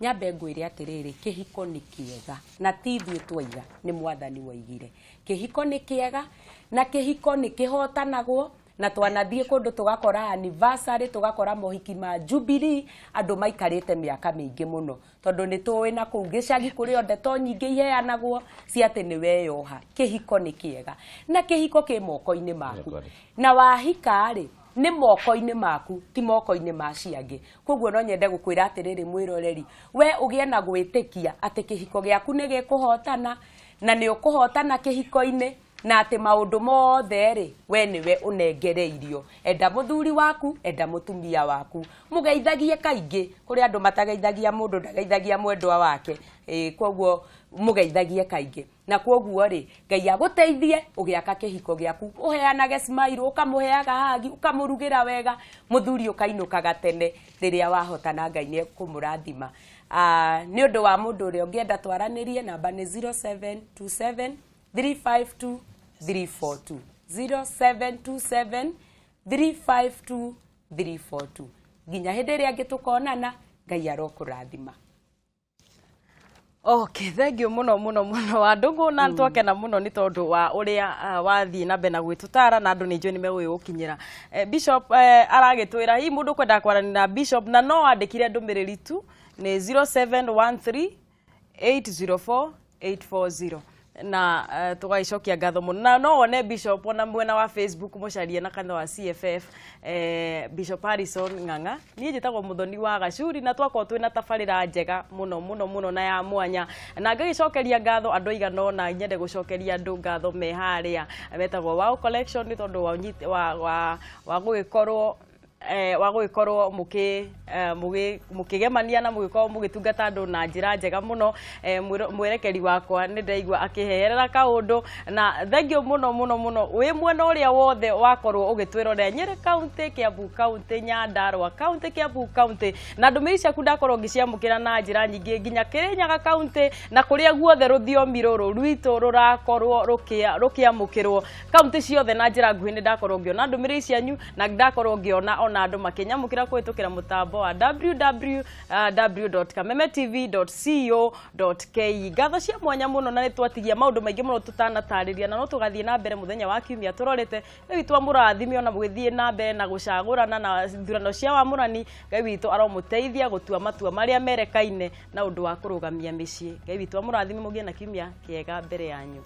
nyambe ngwĩre atĩrĩrĩ kĩhiko nĩ kĩega na ti ithuĩ twaiga nĩ mwathani waigire kĩhiko nĩ kĩega na kĩhiko nĩ kĩhotanagwo na twanathiĩ kũndũ tũgakora anniversary tũgakora mohiki ma Jubilee andũ maikarĩte mĩaka mĩingĩ mũno tondũ nĩ tũĩ na kũu gĩcagi kũrĩ ndeto nyingĩ iheanagwo cia atĩ nĩ weyoha kĩhiko nĩ kĩega na kĩhiko kĩ moko-inĩ maku na wahika rĩ nĩ moko-inĩ maku ti moko-inĩ ma ciangĩ koguo no nyende gũkwĩra atĩrĩrĩ mwĩroreri we ũgĩe na gwĩtĩkia atĩ kĩhiko gĩaku nĩ gĩkũhotana na nĩ ũkũhotana kĩhiko-inĩ na atĩ maũndũ mothe rĩ we nĩwe ũnengereirio enda mũthuri waku enda mũtumia waku mũgeithagie kaingĩ kũrĩ andũ matageithagia mũndũ ndageithagia mwendwa wake koguo mũgeithagie kaingĩ na koguo rĩ Ngai agũteithie ũgĩaka kĩhiko gĩaku ũheanage smile ũkamũheaga hagi ũkamũrugĩra wega mũthuri ũkainũkaga tene rĩrĩa wahotana Ngai nĩ kũmũrathima nĩ ũndũ wa mũndũ ũrĩa ũngĩenda twaranĩrie namba nĩ 0727 352 342 0727 352 342 nginya hĩndĩ ĩrĩa angĩ tũkonana Ngai arokũrathima. Okay, thank you muno wa ndungu na twakena muno ni tondu wa uria wathi na mbere na gwitutara na andu ni njui ni meguyukinyira. Bishop aragitwira hi mundu kwenda kwarani na Bishop na no andikire ndumiriri tu ni 0713 804 840 na tugaicokia ngatho muno na no one Bishop ona mwena wa Facebook mucarie na kanitha wa CFF Bishop Harrison Ng'ang'a ni njitagwo muthoni wa Gacuri na twako twina tabarira njega muno na ya mwanya na ngagicokeria ngatho andu igano na nyende gucokeria andu ngatho me haria metagwo Wow Collection ni tondu wa gugikorwo wagugikorwo mukigemania na mugikorwo mugitungata andu na njira njega muno mwerekeri wakwa ni ndaigua akiheherera kaundu na thengio muno wi mwena uria wothe wakorwo ugitwirorera Nyeri County, Kiambu County, Nyandarua County, Kiambu County na ndumiri ciaku ndakorwo ngiciamukira na njira nyingi nginya Kirinyaga County na kuria guothe ruthiomi ruru rwito rurakorwo rukiamukirwo county ciothe na njira nguhi ni ndakorwo ngiona ndumiri cianyu na ndakorwo ngiona ona andu makinyamukira kwitukira mutambo wa www.kamemetv.co.ke ngatho cia mwanya muno na nitwatigia maundu maingi muno tutanatariria na no tugathie na mbere muthenya wa kiumia turorete ngai witu amurathimio na mugithie na mbere na gucagurana na thurano cia wamurani ngai witu aromuteithia gutua matua maria merekaine na undu wa kurugamia micii ngai witu amurathimio mugie na kiumia kiega mbere yanyu.